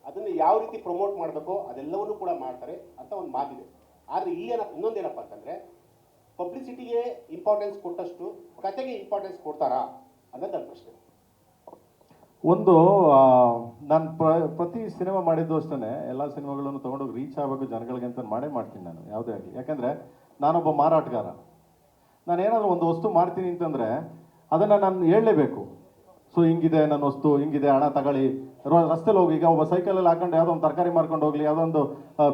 ಅದನ್ನು ಯಾವ ರೀತಿ ಪ್ರಮೋಟ್ ಮಾಡಬೇಕೋ ಅದೆಲ್ಲವನ್ನೂ ಕೂಡ ಮಾಡ್ತಾರೆ ಅಂತ ಒಂದು ಮಾತಿದೆ. ಆದರೆ ಇನ್ನೊಂದೇನಪ್ಪ ಅಂತಂದರೆ ಪಬ್ಲಿಸಿಟಿಗೆ ಇಂಪಾರ್ಟೆನ್ಸ್ ಕೊಟ್ಟಷ್ಟು ಕತೆಗೆ ಇಂಪಾರ್ಟೆನ್ಸ್ ಕೊಡ್ತಾರಾ ಅನ್ನೋದು ನನ್ನ ಪ್ರಶ್ನೆ. ಒಂದು ನಾನು ಪ್ರತಿ ಸಿನಿಮಾ ಮಾಡಿದ್ದು ಅಷ್ಟೇ, ಎಲ್ಲ ಸಿನಿಮಾಗಳನ್ನು ತೊಗೊಂಡೋಗಿ ರೀಚ್ ಆಗಬೇಕು ಜನಗಳಿಗೆ ಅಂತ ಮಾಡೇ ಮಾಡ್ತೀನಿ ನಾನು, ಯಾವುದೇ ಆಗಲಿ. ಯಾಕಂದರೆ ನಾನೊಬ್ಬ ಮಾರಾಟಗಾರ. ನಾನು ಏನಾದರೂ ಒಂದು ವಸ್ತು ಮಾಡ್ತೀನಿ ಅಂತಂದರೆ ಅದನ್ನು ನಾನು ಹೇಳಲೇಬೇಕು. ಸೊ ಹಿಂಗಿದೆ ನನ್ನ ವಸ್ತು, ಹಿಂಗಿದೆ, ಹಣ ತಗೊಳ್ಳಿ. ರಸ್ತೆಲಿ ಹೋಗಿ, ಈಗ ಒಬ್ಬ ಸೈಕಲಲ್ಲಿ ಹಾಕೊಂಡು ಯಾವುದೋ ಒಂದು ತರಕಾರಿ ಮಾರ್ಕೊಂಡು ಹೋಗಲಿ, ಯಾವುದೋ ಒಂದು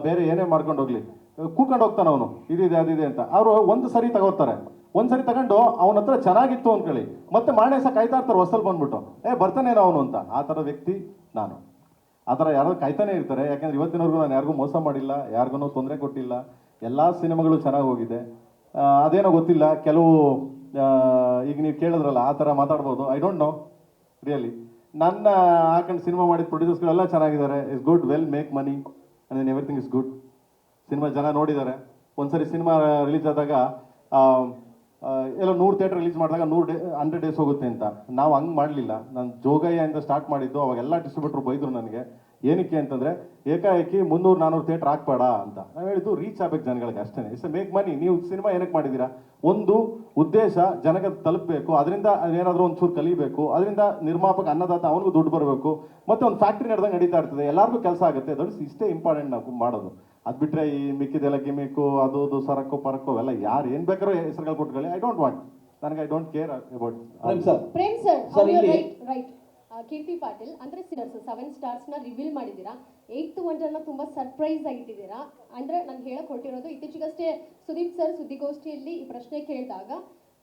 ಬೇರೆ ಏನೇ ಮಾರ್ಕೊಂಡು ಹೋಗಲಿ, ಕೂಕೊಂಡು ಹೋಗ್ತಾನೆ ಅವನು, ಇದಿದೆ ಅದಿದೆ ಅಂತ. ಅವರು ಒಂದು ಸರಿ ತಗೋತಾರೆ, ಒಂದು ಸರಿ ತಗೊಂಡು ಅವನ ಹತ್ರ ಚೆನ್ನಾಗಿತ್ತು ಅಂದ್ಕೊಳ್ಳಿ, ಮತ್ತೆ ಮಾಡೇ ಸಹ ಕಾಯ್ತಾ ಇರ್ತಾರೆ ಹೊಸಲ್ಲಿ ಬಂದ್ಬಿಟ್ಟು, ಬರ್ತಾನೇನೋ ಅವನು ಅಂತ. ಆ ಥರ ವ್ಯಕ್ತಿ ನಾನು. ಆ ಥರ ಯಾರು ಕಾಯ್ತಾನೆ ಇರ್ತಾರೆ. ಯಾಕೆಂದ್ರೆ ಇವತ್ತಿನವರೆಗೂ ನಾನು ಯಾರಿಗೂ ಮೋಸ ಮಾಡಿಲ್ಲ, ಯಾರಿಗೂ ತೊಂದರೆ ಕೊಟ್ಟಿಲ್ಲ. ಎಲ್ಲ ಸಿನಿಮಾಗಳು ಚೆನ್ನಾಗಿ ಹೋಗಿದೆ. ಅದೇನೋ ಗೊತ್ತಿಲ್ಲ, ಕೆಲವು ಈಗ ನೀವು ಕೇಳಿದ್ರಲ್ಲ ಆ ಥರ ಮಾತಾಡ್ಬೋದು. I don't know really. ನನ್ನ ಹಾಕೊಂಡು ಸಿನಿಮಾ ಮಾಡಿದ ಪ್ರೊಡ್ಯೂಸರ್ಸ್ಗಳೆಲ್ಲ ಚೆನ್ನಾಗಿದ್ದಾರೆ. Is good, well make money and everything is good. Cinema ಜನ ನೋಡಿದ್ದಾರೆ. ಒಂದ್ಸರಿ ಸಿನಿಮಾ ರಿಲೀಸ್ ಆದಾಗ ಎಲ್ಲ 100 ಥಿಯೇಟರ್ ರಿಲೀಸ್ ಮಾಡಿದಾಗ 100 ಡೇಸ್ ಹೋಗುತ್ತೆ ಅಂತ. ನಾವು ಹಂಗೆ ಮಾಡಲಿಲ್ಲ. ನಾನು ಜೋಗಯ್ಯ ಅಂತ ಸ್ಟಾರ್ಟ್ ಮಾಡಿದ್ದು. ಅವಾಗೆಲ್ಲ ಡಿಸ್ಟ್ರಿಬ್ಯೂಟ್ರು ಬೈದರು ನನಗೆ. ಏನಕ್ಕೆ ಅಂತಂದರೆ ಏಕಾಏಕಿ 300-400 ಥಿಯೇಟರ್ ಹಾಕ್ಬೇಡ ಅಂತ. ನಾವು ಹೇಳಿದ್ದು ರೀಚ್ ಆಗ್ಬೇಕು ಜನಗಳಿಗೆ ಅಷ್ಟೇ. It's make money. ನೀವು ಸಿನಿಮಾ ಏನಕ್ಕೆ ಮಾಡಿದ್ದೀರಾ? ಒಂದು ಉದ್ದೇಶ ಜನಕ್ಕೆ ತಲುಪಬೇಕು, ಅದರಿಂದ ಏನಾದರೂ ಒಂಚೂರು ಕಲಿಬೇಕು, ಅದರಿಂದ ನಿರ್ಮಾಪಕ ಅನ್ನದಾತ ಅವನಿಗೂ ದುಡ್ಡು ಬರಬೇಕು, ಮತ್ತು ಒಂದು ಫ್ಯಾಕ್ಟ್ರಿ ನಡೆದಂಗೆ ನಡೀತಾ ಇರ್ತದೆ, ಎಲ್ಲರಿಗೂ ಕೆಲಸ ಆಗುತ್ತೆ. ದಟ್ಸ್ ಇಷ್ಟೇ ಇಂಪಾರ್ಟೆಂಟ್ ನಾವು ಮಾಡೋದು. ಅದು ಬಿಟ್ಟರೆ ಈ ಮಿಕ್ಕಿದೆಲ್ಲ ಗಿಮಿಕ್ಕು, ಅದು ಸರಕು ಪರಕು ಅವೆಲ್ಲ ಯಾರು ಏನು ಬೇಕಾದ್ರೂ ಹೆಸರುಗಳು ಕೊಟ್ಕೊಳ್ಳಿ. ಐ ಡೋಂಟ್ ವಾಂಟ್, ನನಗೆ I don't care about. Prem sir, right. Keerthi Patil ಅಂದ್ರೆ 7 ಸ್ಟಾರ್ಸ್ನ ರಿವೀಲ್ ಮಾಡಿದ್ದೀರಾ. 8th ವಂಡರ್ನ ತುಂಬಾ ಸರ್ಪ್ರೈಸ್ ಆಗಿಟ್ಟಿದ್ದೀರಾ. ಅಂದ್ರೆ ನಾನು ಹೇಳಕ್ ಹೊರಟಿರೋದು, ಇತ್ತೀಚೆಗಷ್ಟೇ ಸುದೀಪ್ ಸರ್ ಸುದ್ದಿಗೋಷ್ಠಿಯಲ್ಲಿ ಈ ಪ್ರಶ್ನೆ ಕೇಳಿದಾಗ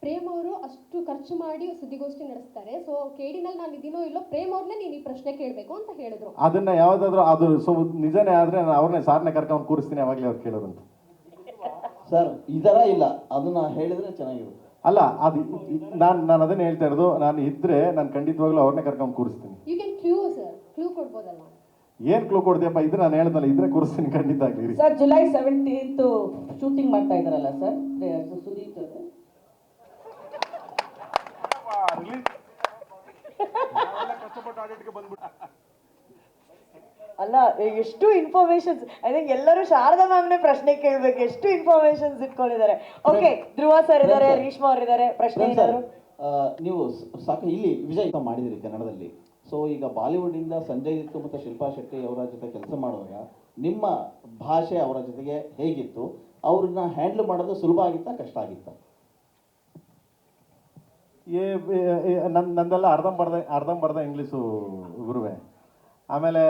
ಪ್ರೇಮ್ ಅವರು ಅಷ್ಟು ಖರ್ಚು ಮಾಡಿ ಸುದ್ದಿಗೋಷ್ಠಿ ನಡೆಸ್ತಾರೆ, ಸೊ ಕೇಡಿನಲ್ಲಿ ನಾನು ಇದೀನೋ ಇಲ್ಲೋ, ಪ್ರೇಮ್ ಅವ್ರನ್ನೇ ನೀನು ಈ ಪ್ರಶ್ನೆ ಕೇಳಬೇಕು ಅಂತ ಹೇಳಿದ್ರು. ಅದನ್ನ ಯಾವ್ದಾದ್ರು ಅದು ನಿಜನೇ ಆದ್ರೆ ನಾನು ಅವ್ರನ್ನೇ ಸಾರ್ನೆ ಕರ್ಕೊಂಡು ಕೂರಿಸ್ತೀನಿ, ಅವಾಗಲೇ ಅವ್ರು ಕೇಳೋದಂತ. ಸರ್ ಇದರ ಇಲ್ಲ, ಅದನ್ನ ಹೇಳಿದ್ರೆ ಚೆನ್ನಾಗಿರುತ್ತೆ. ಅಲ್ಲ, ಅದು ನಾನು ಅದನ್ನೇ ಹೇಳ್ತಾ ಇರೋದು. ನಾನು ಇದ್ರೆ ನಾನು ಖಂಡಿತವಾಗ್ಲೂ ಅವ್ರನ್ನೇ ಕರ್ಕೊಂಡು ಕೂರಿಸ್ತೀನಿ. You can clue sir, clue ಕೊಡ್ಬೋದಲ್ಲ? ಏನ್ ಕ್ಲೂ ಕೊಡ್ತೀಯಪ್ಪ? ಇದ್ರೆ ನಾನು ಹೇಳ್ದಲ್ಲ, ಇದ್ರೆ ಕೂರಿಸ್ತೀನಿ ಖಂಡಿತ ಆಗ್ಲಿ. ಸರ್ ಜುಲೈ 17th ಶೂಟಿಂಗ್ ಮಾಡ್ತಾ ಇದ್ದಾರಲ್ಲ ಸರ್ ಸುದೀಪ್ ಜೊತೆ? ಅಲ್ಲ, ಎಷ್ಟು ಇನ್ಫಾರ್ಮೇಶನ್ಸ್. ಐ ಥಿಂಕ್ ಎಲ್ಲರೂ ಶಾರದಾ ಮ್ಯಾಮ್ನೇ ಪ್ರಶ್ನೆ ಕೇಳಬೇಕು, ಎಷ್ಟು ಇನ್ಫಾರ್ಮೇಶನ್ಸ್ ಇಟ್ಕೊಂಡಿದ್ದಾರೆ. ಓಕೆ, ಧ್ರುವ ಸರ್ ಇದ್ದಾರೆ, ರೇಷ್ಮಾ ಅವ್ರು ಇದ್ದಾರೆ. ಪ್ರಶ್ನೆ ಏನಾದ್ರು? ನೀವು ಸಾಕು ಇಲ್ಲಿ ವಿಜಯ್ ಮಾಡಿದಿರಿ ಕನ್ನಡದಲ್ಲಿ. ಸೊ ಈಗ ಬಾಲಿವುಡ್ಡಿಂದ ಸಂಜಯ್ ದತ್ ಮತ್ತು ಶಿಲ್ಪಾ ಶೆಟ್ಟಿ ಅವರ ಜೊತೆ ಕೆಲಸ ಮಾಡುವಾಗ ನಿಮ್ಮ ಭಾಷೆ ಅವರ ಜೊತೆಗೆ ಹೇಗಿತ್ತು? ಅವ್ರನ್ನ ಹ್ಯಾಂಡಲ್ ಮಾಡೋದು ಸುಲಭ ಆಗಿತ್ತಾ, ಕಷ್ಟ ಆಗಿತ್ತಾ? ನಂದೆಲ್ಲ ಅರ್ಧಂಬರ್ಧ ಇಂಗ್ಲೀಷು ಗುರುವೆ. ಆಮೇಲೆ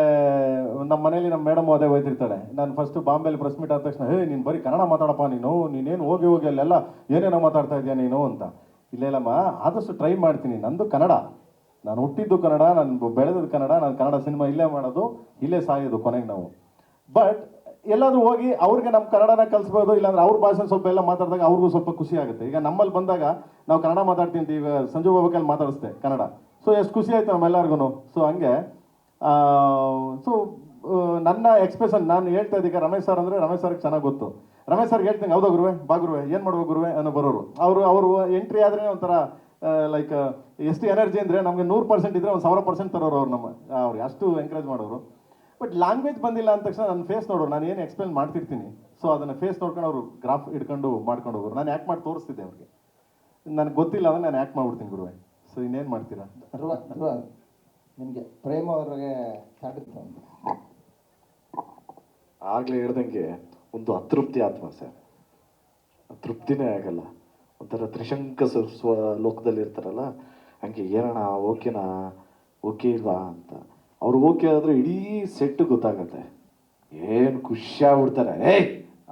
ನಮ್ಮ ಮನೇಲಿ ನಮ್ಮ ಮೇಡಮ್ ಅದೇ ಹೋಯ್ತಿರ್ತಾಳೆ. ನಾನು ಫಸ್ಟ್ ಬಾಂಬೆಲಿ ಪ್ರೆಸ್ ಮೀಟ್ ಆದ ತಕ್ಷಣ, ನೀನು ಬರೀ ಕನ್ನಡ ಮಾತಾಡಪ್ಪ, ನೀನೇನು ಹೋಗಿ ಅಲ್ಲೆಲ್ಲ ಏನೇನೋ ಮಾತಾಡ್ತಾ ಇದೆಯಾ ನೀನು ಅಂತ. ಇಲ್ಲಮ್ಮ, ಆದಷ್ಟು ಟ್ರೈ ಮಾಡ್ತೀನಿ. ನಂದು ಕನ್ನಡ, ನಾನು ಹುಟ್ಟಿದ್ದು ಕನ್ನಡ, ನಾನು ಬೆಳೆದದ್ದು ಕನ್ನಡ, ನಾನು ಕನ್ನಡ ಸಿನಿಮಾ ಇಲ್ಲೇ ಮಾಡೋದು, ಇಲ್ಲೇ ಸಾಯೋದು ಕೊನೆಗೆ ನಾವು. ಬಟ್ ಎಲ್ಲಾದರೂ ಹೋಗಿ ಅವ್ರಿಗೆ ನಮ್ಮ ಕನ್ನಡನ ಕಲಿಸ್ಬೋದು, ಇಲ್ಲಾಂದ್ರೆ ಅವ್ರ ಭಾಷೆ ಸ್ವಲ್ಪ ಎಲ್ಲ ಮಾತಾಡಿದಾಗ ಅವ್ರಿಗೂ ಸ್ವಲ್ಪ ಖುಷಿ ಆಗುತ್ತೆ. ಈಗ ನಮ್ಮಲ್ಲಿ ಬಂದಾಗ ನಾವು ಕನ್ನಡ ಮಾತಾಡ್ತೀನಿ, ಈಗ ಸಂಜು ಬಾಬಕಲ್ಲಿ ಮಾತಾಡಿಸ್ದೆ ಕನ್ನಡ. ಸೊ ಎಷ್ಟು ಖುಷಿ ಆಯ್ತು ನಮ್ಮೆಲ್ಲರಿಗೂ. ಸೊ ಹಂಗೆ ಸೊ ನನ್ನ ಎಕ್ಸ್ಪ್ರೆಷನ್ ನಾನು ಹೇಳ್ತಾ ಇದ್ದೀಗ ರಮೇಶ್ ಸರ್ ಅಂದರೆ ರಮೇಶ್ ಸರ್ಗೆ ಚೆನ್ನಾಗಿ ಗೊತ್ತು. ರಮೇಶ್ ಸರ್ಗೆ ಹೇಳ್ತೀನಿ, ಹೌದಾ ಗುರುವೆ, ಬಾ ಗುರುವೆ, ಏನು ಮಾಡ್ಬೇಕು ಗುರುವೆ ಅನ್ನೋ ಬರೋರು. ಅವರು ಎಂಟ್ರಿ ಆದರೆ ಒಂಥರ ಲೈಕ್ ಎಷ್ಟು ಎನರ್ಜಿ ಅಂದರೆ ನಮಗೆ 100% ಇದ್ದರೆ ಒಂದು 1000% ತರೋರು ಅವ್ರು. ಅವ್ರು ಅಷ್ಟು ಎಂಕರೇಜ್ ಮಾಡೋರು. ಬಟ್ ಲ್ಯಾಂಗ್ವೇಜ್ ಬಂದಿಲ್ಲ ಅಂದ ತಕ್ಷಣ ನನ್ನ ಫೇಸ್ ನೋಡೋರು, ನಾನು ಏನು ಎಕ್ಸ್ಪ್ಲೇನ್ ಮಾಡ್ತಿರ್ತೀನಿ. ಸೊ ಅದನ್ನು ಫೇಸ್ ನೋಡ್ಕೊಂಡು ಅವರು ಗ್ರಾಫ್ ಹಿಡ್ಕೊಂಡು ಮಾಡ್ಕೊಂಡು ಹೋಗೋರು. ನಾನು ಆ್ಯಕ್ಟ್ ಮಾಡಿ ತೋರಿಸ್ತಿದ್ದೆ ಅವ್ರಿಗೆ. ನನಗೆ ಗೊತ್ತಿಲ್ಲ ಅಂದರೆ ನಾನು ಆ್ಯಕ್ಟ್ ಮಾಡ್ಬಿಡ್ತೀನಿ ಗುರುವೆ. ಸೊ ಇನ್ನೇನು ಮಾಡ್ತೀರಾ? ನಿಮಗೆ ಪ್ರೇಮ್ ಅವ್ರಿಗೆ ಆಗಲೇ ಹೇಳ್ದಂಗೆ ಒಂದು ಅತೃಪ್ತಿ ಆತ್ಮ ಸರ್, ತೃಪ್ತಿನೇ ಆಗಲ್ಲ. ಒಂಥರ ತ್ರಿಶಂಕ ಲೋಕದಲ್ಲಿ ಇರ್ತಾರಲ್ಲ, ಹಂಗೆ ಏನಣ್ಣ ಓಕೆನಾ, ಓಕೆ ಇಲ್ವಾ ಅಂತ. ಅವ್ರು ಓಕೆ ಆದ್ರೆ ಇಡೀ ಸೆಟ್ ಗೊತ್ತಾಗತ್ತೆ, ಏನು ಖುಷಿ ಆಗ್ಬಿಡ್ತಾರೆ.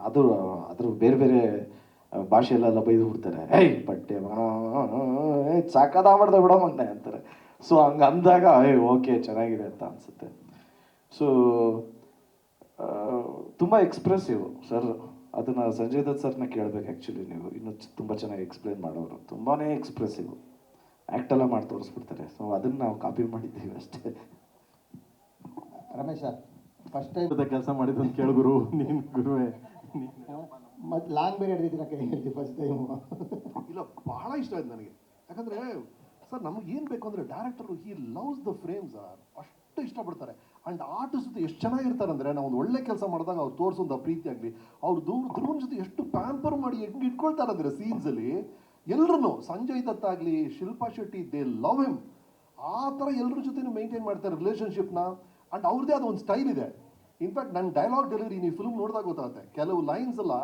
ಅದ್ರ ಬೇರೆ ಬೇರೆ ಭಾಷೆಯಲ್ಲೆಲ್ಲ ಬೈದು ಬಿಡ್ತಾರೆ. ಬಟ್ಟೆ ಸಾಕದ ಮಾಡ್ದೆ ಬಿಡೋ ಮೊನ್ನೆ ಅಂತಾರೆ. ಸೊ ಹಂಗೆ ಅಂದಾಗ ಓಕೆ ಚೆನ್ನಾಗಿದೆ ಅಂತ ಅನ್ಸುತ್ತೆ. ಸೊ ತುಂಬ ಎಕ್ಸ್ಪ್ರೆಸಿವ್ ಸರ್. ಅದನ್ನು ಸಂಜಯ್ ದತ್ ಸರ್ನ ಕೇಳಬೇಕು ಆ್ಯಕ್ಚುಲಿ. ನೀವು ಇನ್ನೂ ತುಂಬ ಚೆನ್ನಾಗಿ ಎಕ್ಸ್ಪ್ಲೇನ್ ಮಾಡೋರು, ತುಂಬಾ ಎಕ್ಸ್ಪ್ರೆಸಿವ್, ಆ್ಯಕ್ಟೆಲ್ಲ ಮಾಡಿ ತೋರಿಸ್ಬಿಡ್ತಾರೆ. ಸೊ ಅದನ್ನು ನಾವು ಕಾಪಿ ಮಾಡಿದ್ದೀವಿ ಅಷ್ಟೇ. ರಮೇಶ, ಫಸ್ಟ್ ಟೈಮ್ ಕೆಲಸ ಮಾಡಿದ್ದು ಅಂತ ಕೇಳಿದ್ರು ನೀನು ಗುರುವೆ. ಮತ್ತು ಲಾಂಗ್ ಬೇರೆ ಹಿಡಿದಿದ್ದೀರ ಕೈ ಹೇಳ್ತೀವಿ ಫಸ್ಟ್ ಟೈಮು. ಇಲ್ಲ, ಬಹಳ ಇಷ್ಟ ಆಯ್ತು ನನಗೆ. ಯಾಕಂದರೆ ಸರ್ ನಮಗೆ ಏನು ಬೇಕು ಅಂದರೆ director he loves the frames are, ಅಷ್ಟು ಇಷ್ಟಪಡ್ತಾರೆ. ಆ್ಯಂಡ್ ಆರ್ಟಿಸ್ಟ್ ಜೊತೆ ಎಷ್ಟು ಚೆನ್ನಾಗಿರ್ತಾರೆ ಅಂದರೆ, ನಾವು ಒಂದು ಒಳ್ಳೆ ಕೆಲಸ ಮಾಡಿದಾಗ ಅವ್ರು ತೋರಿಸೋದು ಪ್ರೀತಿ ಆಗಲಿ, ಅವ್ರು ಧ್ರುವನ ಜೊತೆ ಎಷ್ಟು ಪ್ಯಾಂಪರ್ ಮಾಡಿ ಹೆಂಗೆ ಇಟ್ಕೊಳ್ತಾರೆ ಅಂದರೆ ಸೀನ್ಸಲ್ಲಿ ಎಲ್ಲರೂ ಸಂಜಯ್ ದತ್ ಆಗಲಿ Shilpa Shetty they love him. ಆ ಥರ ಎಲ್ಲರ ಜೊತೆ ಮೇಂಟೈನ್ ಮಾಡ್ತಾರೆ ರಿಲೇಷನ್ಶಿಪ್ನ. ಆ್ಯಂಡ್ ಅವ್ರದ್ದೇ ಆದ ಒಂದು ಸ್ಟೈಲ್ ಇದೆ. ಇನ್ಫ್ಯಾಕ್ಟ್ ನನ್ನ ಡೈಲಾಗ್ ಡೆಲಿವರಿ ನೀವು ಫಿಲ್ಮ್ ನೋಡಿದಾಗ ಗೊತ್ತಾಗುತ್ತೆ, ಕೆಲವು ಲೈನ್ಸ್ ಎಲ್ಲ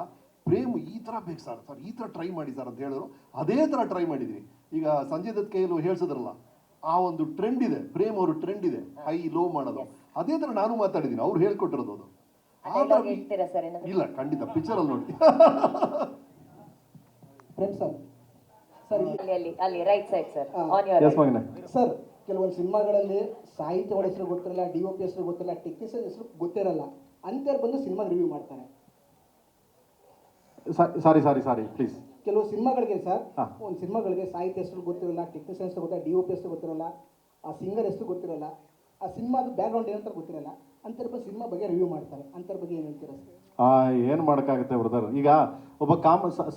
ಪ್ರೇಮ್ ಈ ಥರ ಬೇಕು ಸರ್, ಈ ಥರ ಟ್ರೈ ಮಾಡಿ ಸರ್ ಅಂತ ಹೇಳಿದ್ರು, ಅದೇ ಥರ ಟ್ರೈ ಮಾಡಿದ್ದೀನಿ. ಈಗ ಸಂಜಯ್ ದತ್ ಕೈಯಲ್ಲೂ ಹೇಳ್ಸಿದ್ರಲ್ಲ, ಆ ಒಂದು ಟ್ರೆಂಡ್ ಇದೆ, ಪ್ರೇಮ್ ಅವರು ಟ್ರೆಂಡ್ ಇದೆ ಹೈ ಲೋ ಮಾಡೋದು, ಅದೇ ಥರ ನಾನು ಮಾತಾಡಿದ್ದೀನಿ, ಅವ್ರು ಹೇಳ್ಕೊಟ್ಟಿರೋದು ಅದು. ಇಲ್ಲ ಖಂಡಿತ ಪಿಕ್ಚರಲ್ಲಿ ನೋಡಿ. ಸರ್ ಕೆಲವೊಂದು ಸಿನಿಮಾಗಳಲ್ಲಿ ಸಾಹಿತ್ಯಗಳ ಹೆಸರು ಗೊತ್ತಿರಲ್ಲ, DOP ಹೆಸರು ಗೊತ್ತಿರಲ್ಲ, ಟೆಕ್ನಿಷಿಯನ್ ಹೆಸರು ಗೊತ್ತಿರಲ್ಲ, ಅಂತೇಳಿ ಬಂದು ಸಿನಿಮಾ ರಿವ್ಯೂ ಮಾಡ್ತಾರೆ. Sorry please. ಕೆಲವು ಸಿನಿಮಾಗಳಿಗೆ ಸರ್, ಒಂದು ಸಿನಿಮಾಗಳಿಗೆ ಸಾಹಿತ್ಯ ಹೆಸರು ಗೊತ್ತಿರಲ್ಲ, ಟೆಕ್ನಿಷಿಯನ್ ಹೆಸರು ಗೊತ್ತಿರಲ್ಲ, DOP ಹೆಸರು ಗೊತ್ತಿರಲ್ಲ, ಆ ಸಿಂಗರ್ ಹೆಸರು ಗೊತ್ತಿರಲ್ಲ, ಆ ಸಿನಿಮಾದ ಬ್ಯಾಕ್ಗ್ರೌಂಡ್ ಏನಂತ ಗೊತ್ತಿರಲ್ಲ, ಅಂತರ ಬಂದು ಸಿನಿಮಾ ಬಗ್ಗೆ ರಿವ್ಯೂ ಮಾಡ್ತಾರೆ. ಅಂತರ ಬಗ್ಗೆ ಏನು ಹೇಳ್ತೀರಾ ಸರ್? ಏನು ಮಾಡೋಕ್ಕಾಗುತ್ತೆ ಬ್ರದರ್. ಈಗ ಒಬ್ಬ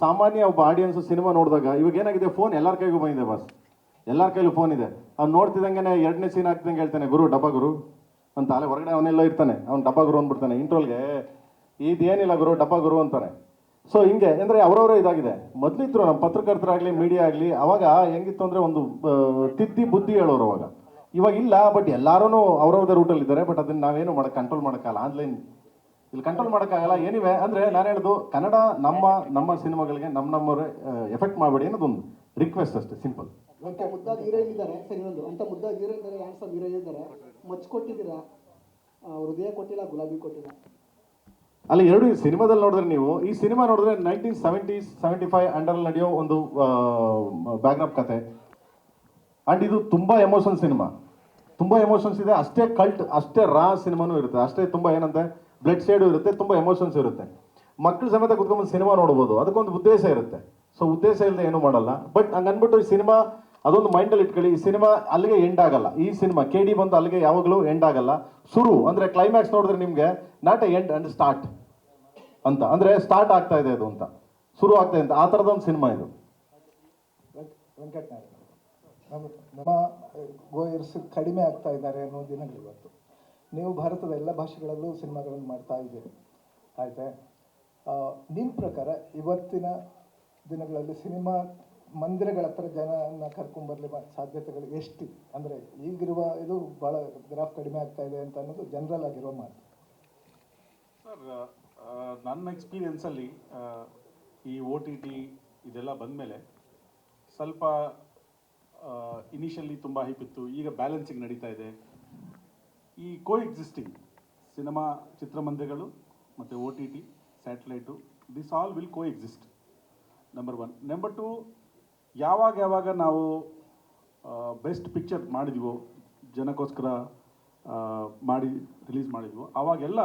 ಸಾಮಾನ್ಯ ಒಬ್ಬ ಆಡಿಯನ್ಸ್ ಸಿನಿಮಾ ನೋಡಿದಾಗ ಇವಾಗ ಏನಾಗಿದೆ, ಫೋನ್ ಎಲ್ಲರ ಕೈಗೂ ಬಂದಿದೆ ಬಸ್, ಎಲ್ಲರ ಕೈಲೂ ಫೋನ್ ಇದೆ. ಅವ್ನು ನೋಡ್ತಿದ್ದಂಗೆ 2ನೇ ಸೀನ್ ಆಗ್ತಿದ್ದಂಗೆ ಹೇಳ್ತಾನೆ ಗುರು ಡಬ್ಬ ಗುರು ಅಂತ, ಅಲ್ಲೇ ಹೊರಗಡೆ ಅವನೆಲ್ಲ ಇರ್ತಾನೆ, ಅವ್ನು ಡಬ್ಬ ಗುರು ಅಂದ್ಬಿಡ್ತಾನೆ. ಇಂಟ್ರೋಲ್ಗೆ ಇದೇನಿಲ್ಲ ಗುರು ಡಬ್ಬ ಗುರು ಅಂತಾನೆ. ಸೊ ಹಿಂಗೆ ಅಂದರೆ ಅವರವರೇ ಇದಾಗಿದೆ. ಮೊದಲಿದ್ರು ನಮ್ಮ ಪತ್ರಕರ್ತರಾಗಲಿ ಮೀಡಿಯಾ ಆಗಲಿ, ಅವಾಗ ಹೆಂಗಿತ್ತು ಅಂದರೆ ಒಂದು ತಿದ್ದಿ ಬುದ್ಧಿ ಹೇಳೋರು ಅವಾಗ. ಇವಾಗ ಇಲ್ಲ, ಬಟ್ ಎಲ್ಲರೂ ಅವ್ರವ್ರದೇ ರೂಟಲ್ಲಿ ಇದ್ದಾರೆ. ಬಟ್ ಅದನ್ನು ನಾವೇನು ಕಂಟ್ರೋಲ್ ಮಾಡೋಕ್ಕಾಗಲ್ಲ. ಆನ್ಲೈನ್ ಇಲ್ಲಿ ಕಂಟ್ರೋಲ್ ಮಾಡೋಕ್ಕಾಗಲ್ಲ. ಏನಿವೆ ಅಂದರೆ ನಾನು ಹೇಳೋದು, ಕನ್ನಡ ನಮ್ಮ ಸಿನಿಮಾಗಳಿಗೆ ನಮ್ಮವರೇ ಎಫೆಕ್ಟ್ ಮಾಡಬೇಡಿ ಅನ್ನೋದೊಂದು ರಿಕ್ವೆಸ್ಟ್ ಅಷ್ಟೇ, ಸಿಂಪಲ್. ಅಂತ ಮುದ್ದಾದ ಹೀರೋಯಿನ್ ಇದ್ದಾರೆ ಸರ್, ಇನ್ನೊಂದು ಅಂತ ಮುದ್ದಾದ ಹೀರೋಯಿನ್ ಇದ್ದಾರೆ, ಹ್ಯಾಂಡ್ಸಮ್ ಹೀರೋಯಿನ್ ಇದ್ದಾರೆ, ಮಚ್ಚು ಕೊಟ್ಟಿದ್ದೀರಾ, ಹೃದಯ ಕೊಟ್ಟಿಲ್ಲ, ಗುಲಾಬಿ ಕೊಟ್ಟಿಲ್ಲ. ಅಲ್ಲ, ಎರಡು ಸಿನಿಮಾದಲ್ಲಿ ನೋಡಿದ್ರೆ ನೀವು, ಈ ಸಿನಿಮಾ ನೋಡಿದ್ರೆ 1970s 75 ಅಂಡರಲ್ಲಿ ನಡೆಯೋ ಒಂದು ಬ್ಯಾಕ್ಗ್ರೌಂಡ್ ಕತೆ. ಆ್ಯಂಡ್ ಇದು ತುಂಬ ಎಮೋಷನ್ ಸಿನಿಮಾ, ತುಂಬ ಎಮೋಷನ್ಸ್ ಇದೆ. ಅಷ್ಟೇ ಕಲ್ಟ್, ಅಷ್ಟೇ ರಾ ಸಿನಿಮಾನೂ ಇರುತ್ತೆ, ಅಷ್ಟೇ ತುಂಬ ಏನಂತೆ ಬ್ಲಡ್ ಶೇಡು ಇರುತ್ತೆ, ತುಂಬ ಎಮೋಷನ್ಸ್ ಇರುತ್ತೆ. ಮಕ್ಕಳು ಸಮೇತ ಕುತ್ಕೊಂಡು ಸಿನಿಮಾ ನೋಡ್ಬೋದು, ಅದಕ್ಕೊಂದು ಉದ್ದೇಶ ಇರುತ್ತೆ. ಸೊ ಉದ್ದೇಶ ಇಲ್ಲದೆ ಏನೂ ಮಾಡಲ್ಲ. ಬಟ್ ಹಂಗೆ ಅಂದ್ಬಿಟ್ಟು ಈ ಸಿನಿಮಾ ಅದೊಂದು ಮೈಂಡಲ್ಲಿ ಇಟ್ಕೊಳ್ಳಿ, ಈ ಸಿನಿಮಾ ಅಲ್ಲಿಗೆ ಎಂಡ್ ಆಗಲ್ಲ. ಈ ಸಿನಿಮಾ KD ಬಂದು ಅಲ್ಲಿಗೆ ಯಾವಾಗಲೂ ಎಂಡ್ ಆಗಲ್ಲ. ಶುರು ಅಂದರೆ ಕ್ಲೈಮ್ಯಾಕ್ಸ್ ನೋಡಿದ್ರೆ ನಿಮಗೆ not A end and start ಅಂತ, ಅಂದರೆ ಸ್ಟಾರ್ಟ್ ಆಗ್ತಾ ಇದೆ ಅದು ಅಂತ, ಶುರು ಆಗ್ತಾ ಇದೆ ಅಂತ, ಆ ಥರದೊಂದು ಸಿನಿಮಾ ಇದು. ವೆಂಕಟ್ ನಾಯಕ್, ನಮ್ಮ ಗೋಯರ್ಸ್ ಕಡಿಮೆ ಆಗ್ತಾ ಇದ್ದಾರೆ ಅನ್ನೋ ದಿನಗಳು ಇವತ್ತು. ನೀವು ಭಾರತದ ಎಲ್ಲ ಭಾಷೆಗಳಲ್ಲೂ ಸಿನಿಮಾಗಳನ್ನು ಮಾಡ್ತಾ ಇದ್ದೀರಿ, ಆಯ್ತಾ? ನಿಮ್ಮ ಪ್ರಕಾರ ಇವತ್ತಿನ ದಿನಗಳಲ್ಲಿ ಸಿನಿಮಾ ಮಂದಿರಗಳ ಹತ್ರ ಜನನ ಕರ್ಕೊಂಡ್ಬರ್ಲಿ ಸಾಧ್ಯತೆಗಳು ಎಷ್ಟು? ಅಂದರೆ ಈಗಿರುವ ಇದು ಭಾಳ ಗ್ರಾಫ್ ಕಡಿಮೆ ಆಗ್ತಾ ಇದೆ ಅಂತ ಅನ್ನೋದು ಜನರಲ್ ಆಗಿರೋ ಮಾತು. ಸರ್, ನನ್ನ ಎಕ್ಸ್ಪೀರಿಯನ್ಸಲ್ಲಿ ಈ OTT ಇದೆಲ್ಲ ಬಂದಮೇಲೆ ಸ್ವಲ್ಪ ಇನಿಷಿಯಲಿ ತುಂಬ ಹೈಪ್ ಇತ್ತು, ಈಗ ಬ್ಯಾಲೆನ್ಸಿಂಗ್ ನಡೀತಾ ಇದೆ. ಈ ಎಕ್ಸಿಸ್ಟಿಂಗ್ ಸಿನಿಮಾ ಚಿತ್ರಮಂದಿರಗಳು ಮತ್ತು OTT satellite, this all will exist, number 1. Number 2, ಯಾವಾಗ ನಾವು ಬೆಸ್ಟ್ ಪಿಕ್ಚರ್ ಮಾಡಿದ್ವೋ, ಜನಕ್ಕೋಸ್ಕರ ಮಾಡಿ ರಿಲೀಸ್ ಮಾಡಿದ್ವೋ, ಆವಾಗೆಲ್ಲ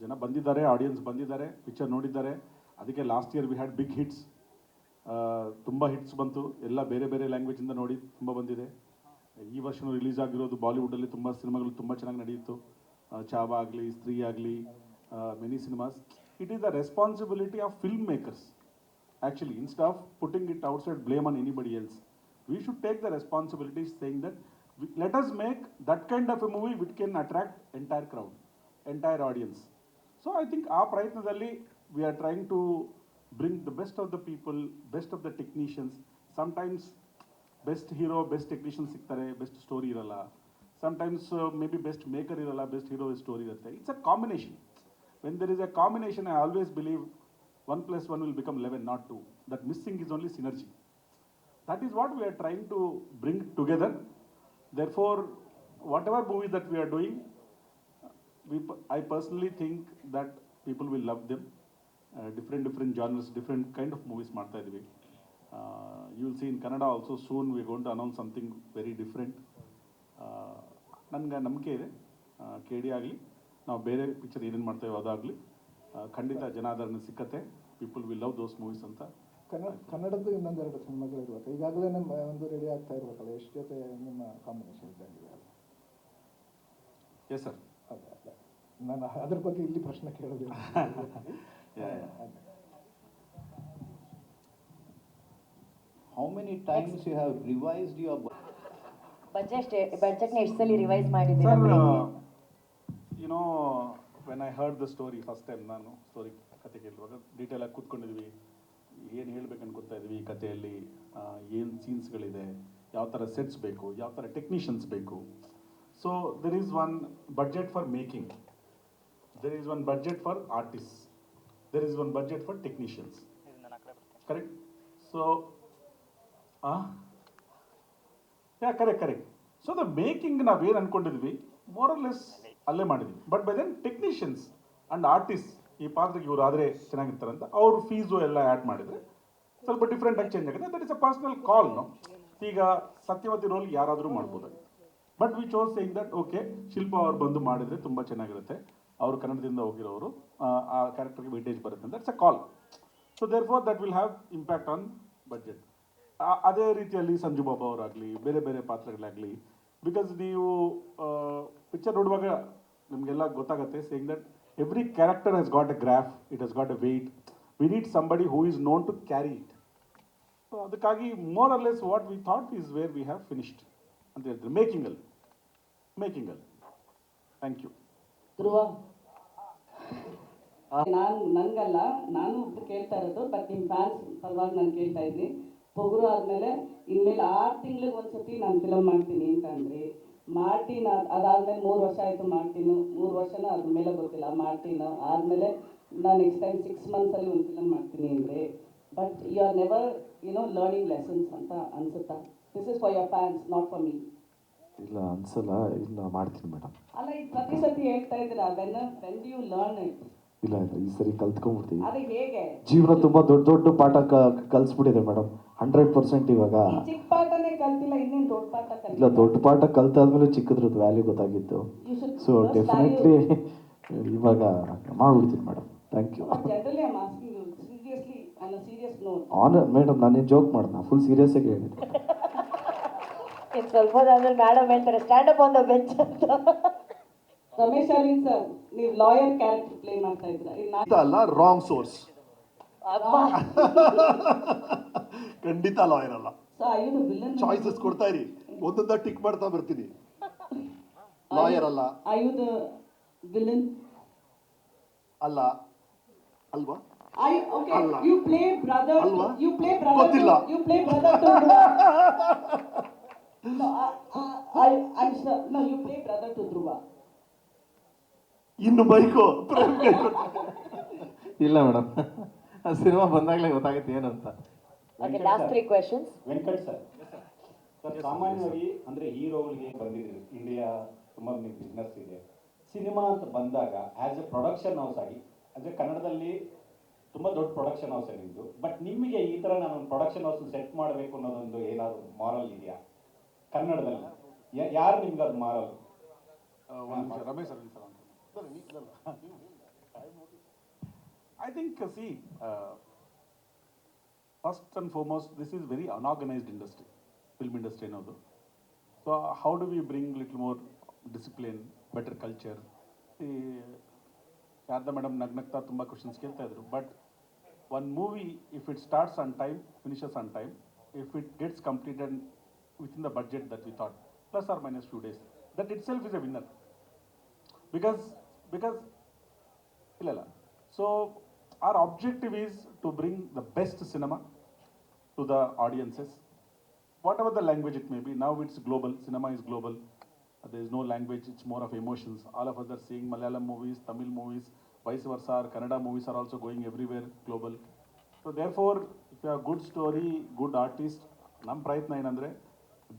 ಜನ ಬಂದಿದ್ದಾರೆ, ಆಡಿಯನ್ಸ್ ಬಂದಿದ್ದಾರೆ, ಪಿಕ್ಚರ್ ನೋಡಿದ್ದಾರೆ. ಅದಕ್ಕೆ last year we had big hits, ತುಂಬ ಹಿಟ್ಸ್ ಬಂತು, ಎಲ್ಲ ಬೇರೆ ಬೇರೆ ಲ್ಯಾಂಗ್ವೇಜಿಂದ ನೋಡಿ ತುಂಬ ಬಂದಿದೆ. ಈ ವರ್ಷನೂ ರಿಲೀಸ್ ಆಗಿರೋದು ಬಾಲಿವುಡಲ್ಲಿ ತುಂಬ ಸಿನಿಮಾಗಳು ತುಂಬ ಚೆನ್ನಾಗಿ ನಡೆಯಿತು. ಚಾವಾ ಆಗಲಿ, ಸ್ತ್ರೀ ಆಗಲಿ, many cinemas. It is the responsibility of film makers. Actually, instead of putting it outside blame on anybody else, we should take the responsibility, saying that let us make that kind of a movie which can attract entire crowd, entire audience. So I think our prayatnadalli we are trying to bring the best of the people, best of the technicians. Sometimes best hero, best technician siktare, best story iralla. Sometimes maybe best maker iralla, best hero story irutte. It's a combination. When there is a combination, I always believe 1 + 1 will become 11, not 2. That missing is only synergy. That is what we are trying to bring together. Therefore, whatever movies that we are doing, I personally think that people will love them. Different genres, different kind of movies ಮಾಡ್ತಾ ಇದೀವಿ. You will see in Kannada also soon we are going to announce something very different. ನನಗೆ ನಂಬಿಕೆ ಇದೆ, KD ಆಗಲಿ, ನಾವು ಬೇರೆ picture ಏನೇನು ಮಾಡ್ತೇವೆ ಅದಾಗಲಿ ಖಂಡಿತ ಜನಾದರಣೆ ಸಿಕ್ಕತ್ತೆ. People will love those movies ಅಂತ. ಕನ್ನಡದ್ದು ಇನ್ನೊಂದೆರಡು ಸಿನಿಮಾಗಳು ಇರ್ಬೇಕು, ಈಗಾಗಲೇ ನಮ್ಮ ಒಂದು ರೆಡಿ ಆಗ್ತಾ ಇರ್ಬೇಕಲ್ಲ, ಎಷ್ಟು ಜೊತೆ ನಿಮ್ಮ ಕಾಂಬಿನೇಷನ್ ಇದ್ದಂಗೆ? Yes sir. ಅದೇ ನಾನು ಅದ್ರ ಬಗ್ಗೆ ಇಲ್ಲಿ ಪ್ರಶ್ನೆ ಕೇಳೋದಿಲ್ಲ. How many times you have revised your ಬಜೆಟ್ನ ಎಷ್ಟು ಸಲ ರಿವೈಸ್ ಮಾಡಿದ್ದೀರಾ? When I heard the story first time, ನಾನು ಸ್ಟೋರಿ ಕತೆ ಕೇಳುವಾಗ ಡೀಟೇಲಾಗಿ ಕೂತ್ಕೊಂಡಿದ್ವಿ, ಏನು ಹೇಳ್ಬೇಕು ಅನ್ಕೊತಾ ಇದ್ವಿ ಈ ಕಥೆಯಲ್ಲಿ, ಏನು ಸೀನ್ಸ್ಗಳಿದೆ, ಯಾವ ಥರ ಸೆಟ್ಸ್ ಬೇಕು, ಯಾವ ಥರ ಟೆಕ್ನಿಷಿಯನ್ಸ್ ಬೇಕು. So there is one budget for making, there is one budget for artist, there is one budget for technicians, correct? So correct. So the making ನಾವೇನು ಅನ್ಕೊಂಡಿದ್ವಿ ಮೋರ್ ಆರ್ ಲೆಸ್ ಅಲ್ಲೇ ಮಾಡಿದ್ವಿ. But by then technicians and artist ಈ ಪಾತ್ರಕ್ಕೆ ಇವರು ಆದರೆ ಚೆನ್ನಾಗಿರ್ತಾರಂತ ಅವ್ರ fees ಎಲ್ಲ ಆ್ಯಡ್ ಮಾಡಿದರೆ ಸ್ವಲ್ಪ ಡಿಫ್ರೆಂಟಾಗಿ ಚೇಂಜ್ ಆಗುತ್ತೆ. That is a personal call. ಈಗ ಸತ್ಯವತಿ ರೋಲ್ ಯಾರಾದರೂ ಮಾಡ್ಬೋದಾಗಿತ್ತು, but we chose saying that okay Shilpa ಅವ್ರು ಬಂದು ಮಾಡಿದರೆ ತುಂಬ ಚೆನ್ನಾಗಿರುತ್ತೆ, ಅವರು ಕನ್ನಡದಿಂದ ಹೋಗಿರೋರು, ಆ ಕ್ಯಾರೆಕ್ಟರ್ಗೆ ವೇಟೇಜ್ ಬರುತ್ತೆ ಅಂತ. That's a call. So therefore that will have impact on budget. ಅದೇ ರೀತಿಯಲ್ಲಿ ಸಂಜು ಬಾಬಾ ಅವರಾಗಲಿ, ಬೇರೆ ಬೇರೆ ಪಾತ್ರಗಳಾಗಲಿ, ಬಿಕಾಸ್ ನೀವು ಪಿಕ್ಚರ್ ನೋಡುವಾಗ ನಿಮಗೆಲ್ಲ ಗೊತ್ತಾಗುತ್ತೆ saying that every character has got a graph, it has got a weight, we need somebody who is known to carry it. So ಅದಕ್ಕಾಗಿ more or less what we thought is where we have finished ಅಂತ ಹೇಳ್ತಾರೆ ಮೇಕಿಂಗಲ್ಲಿ. Thank you. ಧ್ರುವ, ನನಗಲ್ಲ, ನಾನು ಕೇಳ್ತಾ ಇರೋದು, but ನಿಮ್ಮ fans ಪರವಾಗಿ ನಾನು ಕೇಳ್ತಾ ಇದ್ದೀನಿ. ಪೊಗರು ಆದಮೇಲೆ ಇನ್ಮೇಲೆ 6 ತಿಂಗಳಿಗೆ ಒಂದ್ಸತಿ ನಾನು ಫಿಲಮ್ ಮಾಡ್ತೀನಿ ಅಂತಂದ್ರಿ. ಮಾರ್ಟಿನ್ ಅದಾದ್ಮೇಲೆ 3 ವರ್ಷ ಆಯಿತು. ಮಾರ್ಟಿನು 3 ವರ್ಷನೂ ಅದ್ರ ಮೇಲೆ ಗೊತ್ತಿಲ್ಲ. ಮಾರ್ಟಿನ್ ಆದಮೇಲೆ ನಾನು ನೆಕ್ಸ್ಟ್ ಟೈಮ್ 6 ಮಂತ್ಸಲ್ಲಿ ಒಂದು ಫಿಲಮ್ ಮಾಡ್ತೀನಿ ಅಂದರೆ, but you are never learning lessons ಅಂತ ಅನ್ಸುತ್ತಾ? This is for your fans, not for me. ಇಲ್ಲ ಅನ್ಸಲ್ಲ, ಇಲ್ಲ ಮಾಡ್ತೀನಿ ಮೇಡಮ್. ಅಲ್ಲ, ಈಗ ಪ್ರತಿ ಸತಿ ಹೇಳ್ತಾ ಇದ್ದೀರಾ, when do you learn it? ಇಲ್ಲ ಈ ಸರಿ ಕಲ್ತ್ಕೊಂಡ್ಬಿಡ್ತೀವಿ. ಅದು ಹೇಗೆ? ಜೀವನ ತುಂಬಾ ದೊಡ್ಡ ಪಾಠ ಕಲಿಸ್ಬಿಟ್ಟಿದೆ ಮೇಡಮ್, 100% ಇವಾಗ. ಚಿಕ್ಕ ಪಾಠನೇ ಕಲ್ತಿಲ್ಲ, ಇನ್ನೇನು ದೊಡ್ಡ ಪಾಠ ಕಲಿಲ್ಲ. ಇಲ್ಲ, ದೊಡ್ಡ ಪಾಠ ಕಲ್ತಾದ್ಮೇಲೆ ಚಿಕ್ಕದ್ರದ್ದು ವ್ಯಾಲ್ಯೂ ಗೊತ್ತಾಗಿತ್ತು. ಸೊ ಡೆಫಿನೆಟ್ಲಿ ಇವಾಗ ಮಾಡ್ಬಿಡ್ತೀನಿ madam. Thank you. Generally I am asking you seriously on a serious note. Madam ನಾನೇನು ಜೋಕ್ ಮಾಡ್ದೆ, ಫುಲ್ ಸೀರಿಯಸ್ ಆಗಿ ಹೇಳಿದ್ದೆ. ಸ್ವಲ್ಪ ಆದ್ಮೇಲೆ ಮೇಡಮ್ ಹೇಳ್ತಾರೆ stand up on the bench ಅಂತ. ರಮೇಶ್ ಅರವಿಂದ್ ಸರ್, ನೀವು ಲಾಯರ್ ಕ್ಯಾರೆಕ್ಟರ್ ಪ್ಲೇ ಮಾಡ್ತಾ ಇದ್ರ? ಅಲ್ಲ, ರಾಂಗ್ ಸೋರ್ಸ್. ಖಂಡಿತ ಲಾಯರ್ ಅಲ್ಲ. ಚಾಯ್ಸಸ್ ಕೊಡ್ತಾ ಇರಿ, ಒಂದೊಂದ ಟಿಕ್ ಮಾಡ್ತಾ ಬರ್ತೀನಿ. ಲಾಯರ್ ಅಲ್ಲ. ಆಯುಧ ವಿಲನ್ ಅಲ್ಲ ಅಲ್ವಾ? Okay, you play brother. You play brother. ಗೊತ್ತಿಲ್ಲ. You play brother to. No, I'm sure. No, you play brother to Dhruva. ಇನ್ನು ಬೈಕು ಇಲ್ಲ ಮೇಡಮ್, ಸಿನಿಮಾ ಬಂದಾಗಲೇ ಗೊತ್ತಾಗುತ್ತೆ ಏನಂತ. Okay, last 3 questions. Venkat sir, ಸಾಮಾನ್ಯವಾಗಿ ಅಂದರೆ ಹೀರೋಗಳಿಗೆ ಬಂದಿದ್ದೀರಿ, ಇಂಡಿಯಾ ತುಂಬ ನಿಮಗೆ ಬಿಸ್ನೆಸ್ ಇದೆ. ಸಿನಿಮಾ ಅಂತ ಬಂದಾಗ ಆ್ಯಸ್ ಎ ಪ್ರೊಡಕ್ಷನ್ ಹೌಸ್ ಆಗಿ, ಅಂದರೆ ಕನ್ನಡದಲ್ಲಿ ತುಂಬ ದೊಡ್ಡ ಪ್ರೊಡಕ್ಷನ್ ಹೌಸ್ ನಿಮ್ಮದು, ಬಟ್ ನಿಮಗೆ ಈ ಥರ ನಾನು ಒಂದು ಪ್ರೊಡಕ್ಷನ್ ಹೌಸ್ ಸೆಟ್ ಮಾಡಬೇಕು ಅನ್ನೋದೊಂದು ಏನಾದರೂ ಮಾರಲ್ ಇದೆಯಾ ಕನ್ನಡದಲ್ಲಿ? ಯಾರು ನಿಮ್ಗೆ ಅದು ಮಾರಲ್? ರಮೇಶ್ ಅರವಿಂದ್ ಸರ್ ಅಂತ. I think, see, first and foremost, this is very unorganized industry, film industry ಅನ್ನೋದು. So how do we bring little more discipline, better culture? Sharada madam ನಗ್ನಗ್ತಾ ತುಂಬ ಕ್ವಶನ್ಸ್ ಕೇಳ್ತಾ ಇದ್ರು, but one movie, if it starts on time, finishes on time, if it gets completed within the budget that we thought, plus or minus few days, that itself is a winner. Because ಇಲ್ಲ. So our objective is to bring the best cinema to the audiences, whatever the language it may be. Now it's global, cinema is global. There is no language, it's more of emotions. All of us are seeing Malayalam movies, Tamil movies, vice versa. Kannada movies are also going everywhere, global. So therefore, if you have good story, good artist, ನಮ್ಮ ಪ್ರಯತ್ನ ಏನಂದರೆ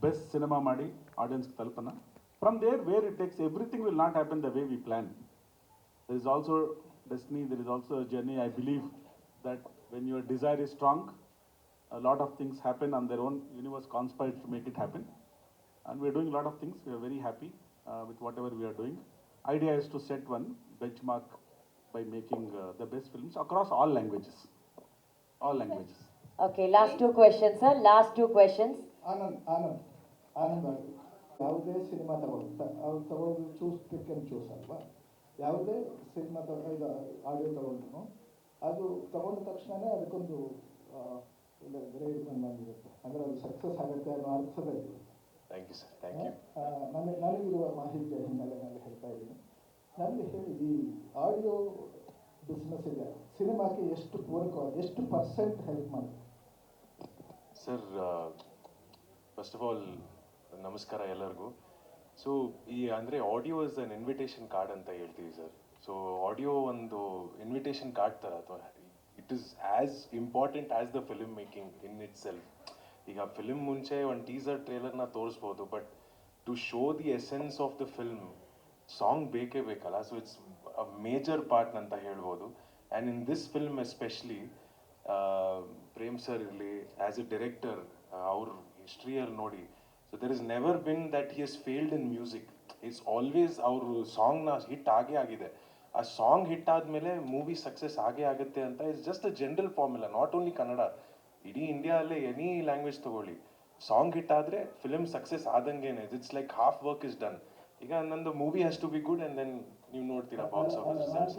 best cinema ಮಾಡಿ ಆಡಿಯನ್ಸ್ಗೆ ತಲುಪೋಣ. From there, where it takes, everything will not happen the way we plan. There is also destiny, there is also a journey. I believe that when your desire is strong, a lot of things happen on their own. Universe conspires to make it happen. And we are doing a lot of things. We are very happy with whatever we are doing. Idea is to set one benchmark by making the best films across all languages. All languages. Okay, last 2 questions, sir. Last 2 questions. Anand ಯಾವುದೇ cinema ಅವ್ರು ತಗೊಳ್ಳೋದು pick and choose ಅಲ್ವಾ? ಯಾವುದೇ cinema ಇದು audio ತಗೊಂಡ್ರು ಅದು ತಗೊಂಡ ತಕ್ಷಣವೇ ಅದಕ್ಕೊಂದು ಗ್ರೇಡ್ ಬಂದಿರುತ್ತೆ, ಅಂದರೆ ಅದು ಸಕ್ಸಸ್ ಆಗುತ್ತೆ ಅನ್ನೋ ಅರ್ಥದಲ್ಲಿ. Thank you sir, thank you. ನನಗಿರುವ ಮಾಹಿತಿಯ ಹಿನ್ನೆಲೆಯಲ್ಲಿ ಹೇಳ್ತಾ ಇದ್ದೀನಿ. ನನಗೆ ಹೇಳಿ, ಈ ಆಡಿಯೋ ಬಿಸ್ನೆಸ್ ಇದೆ, ಸಿನಿಮಾಕ್ಕೆ ಎಷ್ಟು ಪೂರಕವಾಗಿ ಎಷ್ಟು ಪರ್ಸೆಂಟ್ ಹೆಲ್ಪ್ ಮಾಡುತ್ತೆ? ಸರ್ ಫಸ್ಟ್ ಆಫ್ ಆಲ್ ನಮಸ್ಕಾರ ಎಲ್ಲರಿಗೂ. ಸೊ ಈ ಅಂದರೆ audio is an invitation card ಅಂತ ಹೇಳ್ತೀವಿ ಸರ್. ಸೊ ಆಡಿಯೋ ಒಂದು ಇನ್ವಿಟೇಷನ್ ಕಾರ್ಡ್ ಥರ, ಅಥವಾ it is as important as the film making in itself. ಈಗ ಫಿಲ್ಮ್ ಮುಂಚೆ ಒಂದು ಟೀಸರ್ ಟ್ರೇಲರ್ನ ತೋರಿಸ್ಬೋದು, but to show the essence of the film song ಬೇಕೇ ಬೇಕಲ್ಲ. So it's a major part ಅಂತ ಹೇಳ್ಬೋದು. And in this film especially Prem sir ಇರಲಿ, ಆ್ಯಸ್ ಎ ಡೈರೆಕ್ಟರ್ ಅವ್ರ ಹಿಸ್ಟ್ರಿಯಲ್ಲಿ ನೋಡಿ, so there is never been that he has failed in music. It's always ಅವರು ಸಾಂಗ್ನ ಹಿಟ್ ಆಗೇ ಆಗಿದೆ. ಆ ಸಾಂಗ್ ಹಿಟ್ ಆದಮೇಲೆ ಮೂವಿ ಸಕ್ಸಸ್ ಆಗೇ ಆಗುತ್ತೆ ಅಂತ it's just a general formula, not only Kannada, ಇಡೀ ಇಂಡಿಯಾದಲ್ಲೇ ಎನಿ ಲ್ಯಾಂಗ್ವೇಜ್ ತಗೊಳ್ಳಿ, ಸಾಂಗ್ ಹಿಟ್ ಆದರೆ ಫಿಲ್ಮ್ ಸಕ್ಸಸ್ ಆದಂಗೇನೆ. It's like half work is done. ಈಗ ನಂದು movie has to be good and then ನೀವು ನೋಡ್ತೀರಾ ಬಾಕ್ಸ್ ಆಫೀಸ್ ರಿಸಲ್ಟ್ಸ್.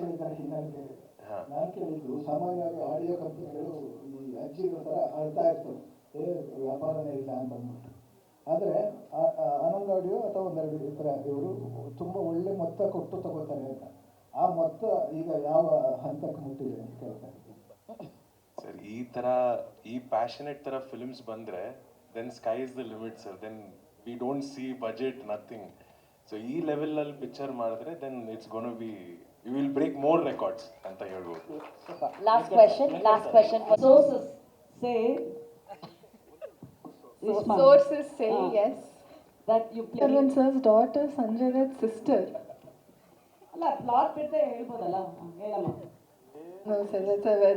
ನಾನು ಕೇಳಿದ್ದು ಸಾಮಾನ್ಯವಾಗಿ ಆಡಿಯೋ ಕಂಪನಿಗಳು ಈ ಅಜ್ಜಿಗಳ ಥರ ಅಳ್ತಾ ಇರ್ತವೆ, ವ್ಯಾಪಾರನೇ ಇಲ್ಲ ಅಂತ ಅಂದ್ಬಿಟ್ಟು. ಆದರೆ ಆನಂದ್ ಆಡಿಯೋ ಅಥವಾ ಒಂದೆರಡು ಈ ಥರ ಇವರು ತುಂಬ ಒಳ್ಳೆ ಮೊತ್ತ ಕೊಟ್ಟು ತಗೋತಾರೆ ಅಂತ. ಆ ಮೊತ್ತ ಈಗ ಯಾವ ಹಂತಕ್ಕೆ ಮುಟ್ಟಿದೆ ಅಂತ ಕೇಳ್ತಾ ಇದ್ದೀನಿ ಸರ್. ಈ ಥರ ಈ ಪ್ಯಾಷನೆಟ್ ಥರ ಫಿಲ್ಮ್ಸ್ ಬಂದರೆ then sky is the limit sir. Then we don't see budget nothing. So ಈ ಲೆವೆಲಲ್ಲಿ ಪಿಕ್ಚರ್ ಮಾಡಿದ್ರೆ then it's gonna be you will break more records ಅಂತ ಹೇಳ್ಬೋದು. Last question. Sources say Sources say yes. that you play. Sir's daughter, Sanjay Dutt's sister. ಅಲ್ಲ plot ಬಿಟ್ಟೆ ಹೇಳ್ಬೋದಲ್ಲ, ಹೇಳಮ್ಮ. No, sir,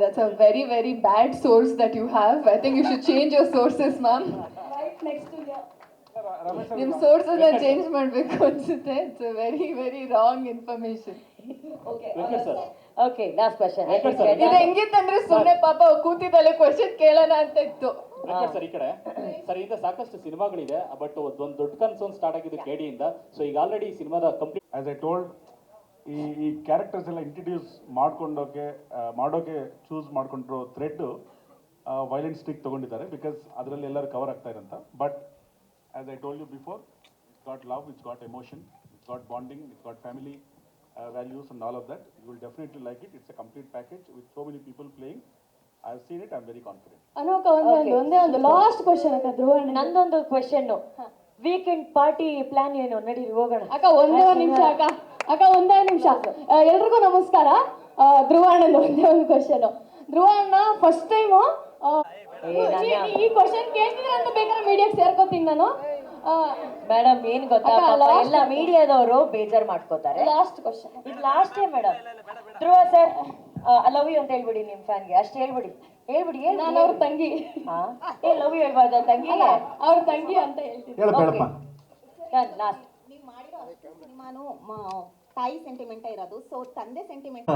that's a very, very bad source that you have. I think you should change your sources, ma'am. Right next to you. ನಿಮ್ಮ ಸೋರ್ಸನ್ನ change ಮಾಡಬೇಕು ಅನ್ಸುತ್ತೆ. It's a very very wrong information. Okay last question. ಇದು ಹೆಂಗಿತ್ತಂದ್ರೆ ಸುಮ್ಮನೆ ಪಾಪ ಕೂತಿದ್ದಲ್ಲೇ question ಕೇಳೋಣ ಅಂತ ಇತ್ತು. Sir ಈ ಕಡೆ ಸರ್ ಈಗ ಸಾಕಷ್ಟು ಸಿನಿಮಾಗಳಿದೆ, ಬಟ್ ಒಂದು ದೊಡ್ಡ ಕನ್ಸರ್ನ್ ಸ್ಟಾರ್ಟ್ ಆಗಿದೆ ಕೆಡಿಯಿಂದ. ಸೊ ಈಗ ಆಲ್ರೆಡಿ ಸಿನಿಮಾದ ಕಂಪ್ಲೀಟ್ ಆಸ್ ಐ ಟೋಲ್ಡ್, ಈ ಕ್ಯಾರೆಕ್ಟರ್ಸ್ ಎಲ್ಲ ಇಂಟ್ರಡ್ಯೂಸ್ ಮಾಡೋಕೆ ಚೂಸ್ ಮಾಡ್ಕೊಂಡಿರೋ ಥ್ರೆಡ್ ವೈಲೆಂಟ್ ಸ್ಟಿಕ್ ತೊಗೊಂಡಿದ್ದಾರೆ, ಬಿಕಾಸ್ ಅದರಲ್ಲಿ ಎಲ್ಲರೂ ಕವರ್ ಆಗ್ತಾ ಇರಂತ. But as I told you before, it's got love, it's got emotion, it's got bonding, it's got family values and all of that. You will definitely like it. It's a complete package with so many people playing. I have seen it. I'm very confident. ಅನೋಕ ಒಂದೇ ಒಂದು last question ಅಕ್ಕ ಧ್ರುವ. ನಂದೊಂದು question, weekend party plan ಏನು? ನಡೀರಿ ಹೋಗೋಣ. ಅಕ್ಕ ಒಂದೇ ನಿಮಿಷ ಒಂದೇ ನಿಮಿಷ. ಎಲ್ರಿಗೂ ನಮಸ್ಕಾರ. ಧ್ರುವ ಅಣ್ಣಂದು ಒಂದೇ ಒಂದು ಕ್ವಶನ್. ಧ್ರುವ ಅಣ್ಣ ಫಸ್ಟ್ ಟೈಮು ಈ ಕ್ವಶನ್ ಕೇಳ್ತಿದ್ರೆ ಅಂತ ಬೇಕಾದ್ರೆ ಮೀಡಿಯಾಗೆ ಸೇರ್ಕೋತೀನಿ ನಾನು. ಮೇಡಮ್ ಏನ್ ಗೊತ್ತಾ, ಎಲ್ಲ ಮೀಡಿಯಾದವರು ಬೇಜಾರ್ ಮಾಡ್ಕೋತಾರೆ. ಲಾಸ್ಟ್ ಕ್ವಶನ್ ಇದು ಲಾಸ್ಟೇ madam. Dhruva sir love you ಅಂತ ಹೇಳ್ಬಿಡಿ ನಿಮ್ ಫ್ಯಾನ್ಗೆ, ಅಷ್ಟು ಹೇಳ್ಬಿಡಿ. ನಾನು ಅವ್ರ ತಂಗಿ. ಲವ್ ಯು ಹೇಳ್ಬಾರ್ದ ತಂಗಿ? ಅವ್ರ ತಂಗಿ ಅಂತ ಹೇಳ್ತೀನಿ. ಲಾಸ್ಟ್. ನೀವು ಮಾಡಿರೋ ಸಿನಿಮಾನು ತಾಯಿ ಸೆಂಟಿಮೆಂಟ್ ಇರೋದು, ಸೊ ತಂದೆ ಸೆಂಟಿಮೆಂಟ್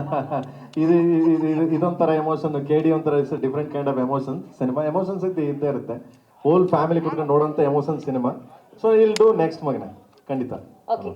ಇದೊಂಥರ ಎಮೋಷನ್. KD ಒಂಥರ it's different kind of emotions. Cinema emotions ಇದ್ದೇ ಇರುತ್ತೆ. ಹೋಲ್ ಫ್ಯಾಮಿಲಿ ಕುತ್ಕೊಂಡು ನೋಡೋಂಥ ಎಮೋಷನ್ ಸಿನಿಮಾ. ಸೊ ಇಲ್ ಡೂ ನೆಕ್ಸ್ಟ್ ಮಗನ ಖಂಡಿತ. ಓಕೆ.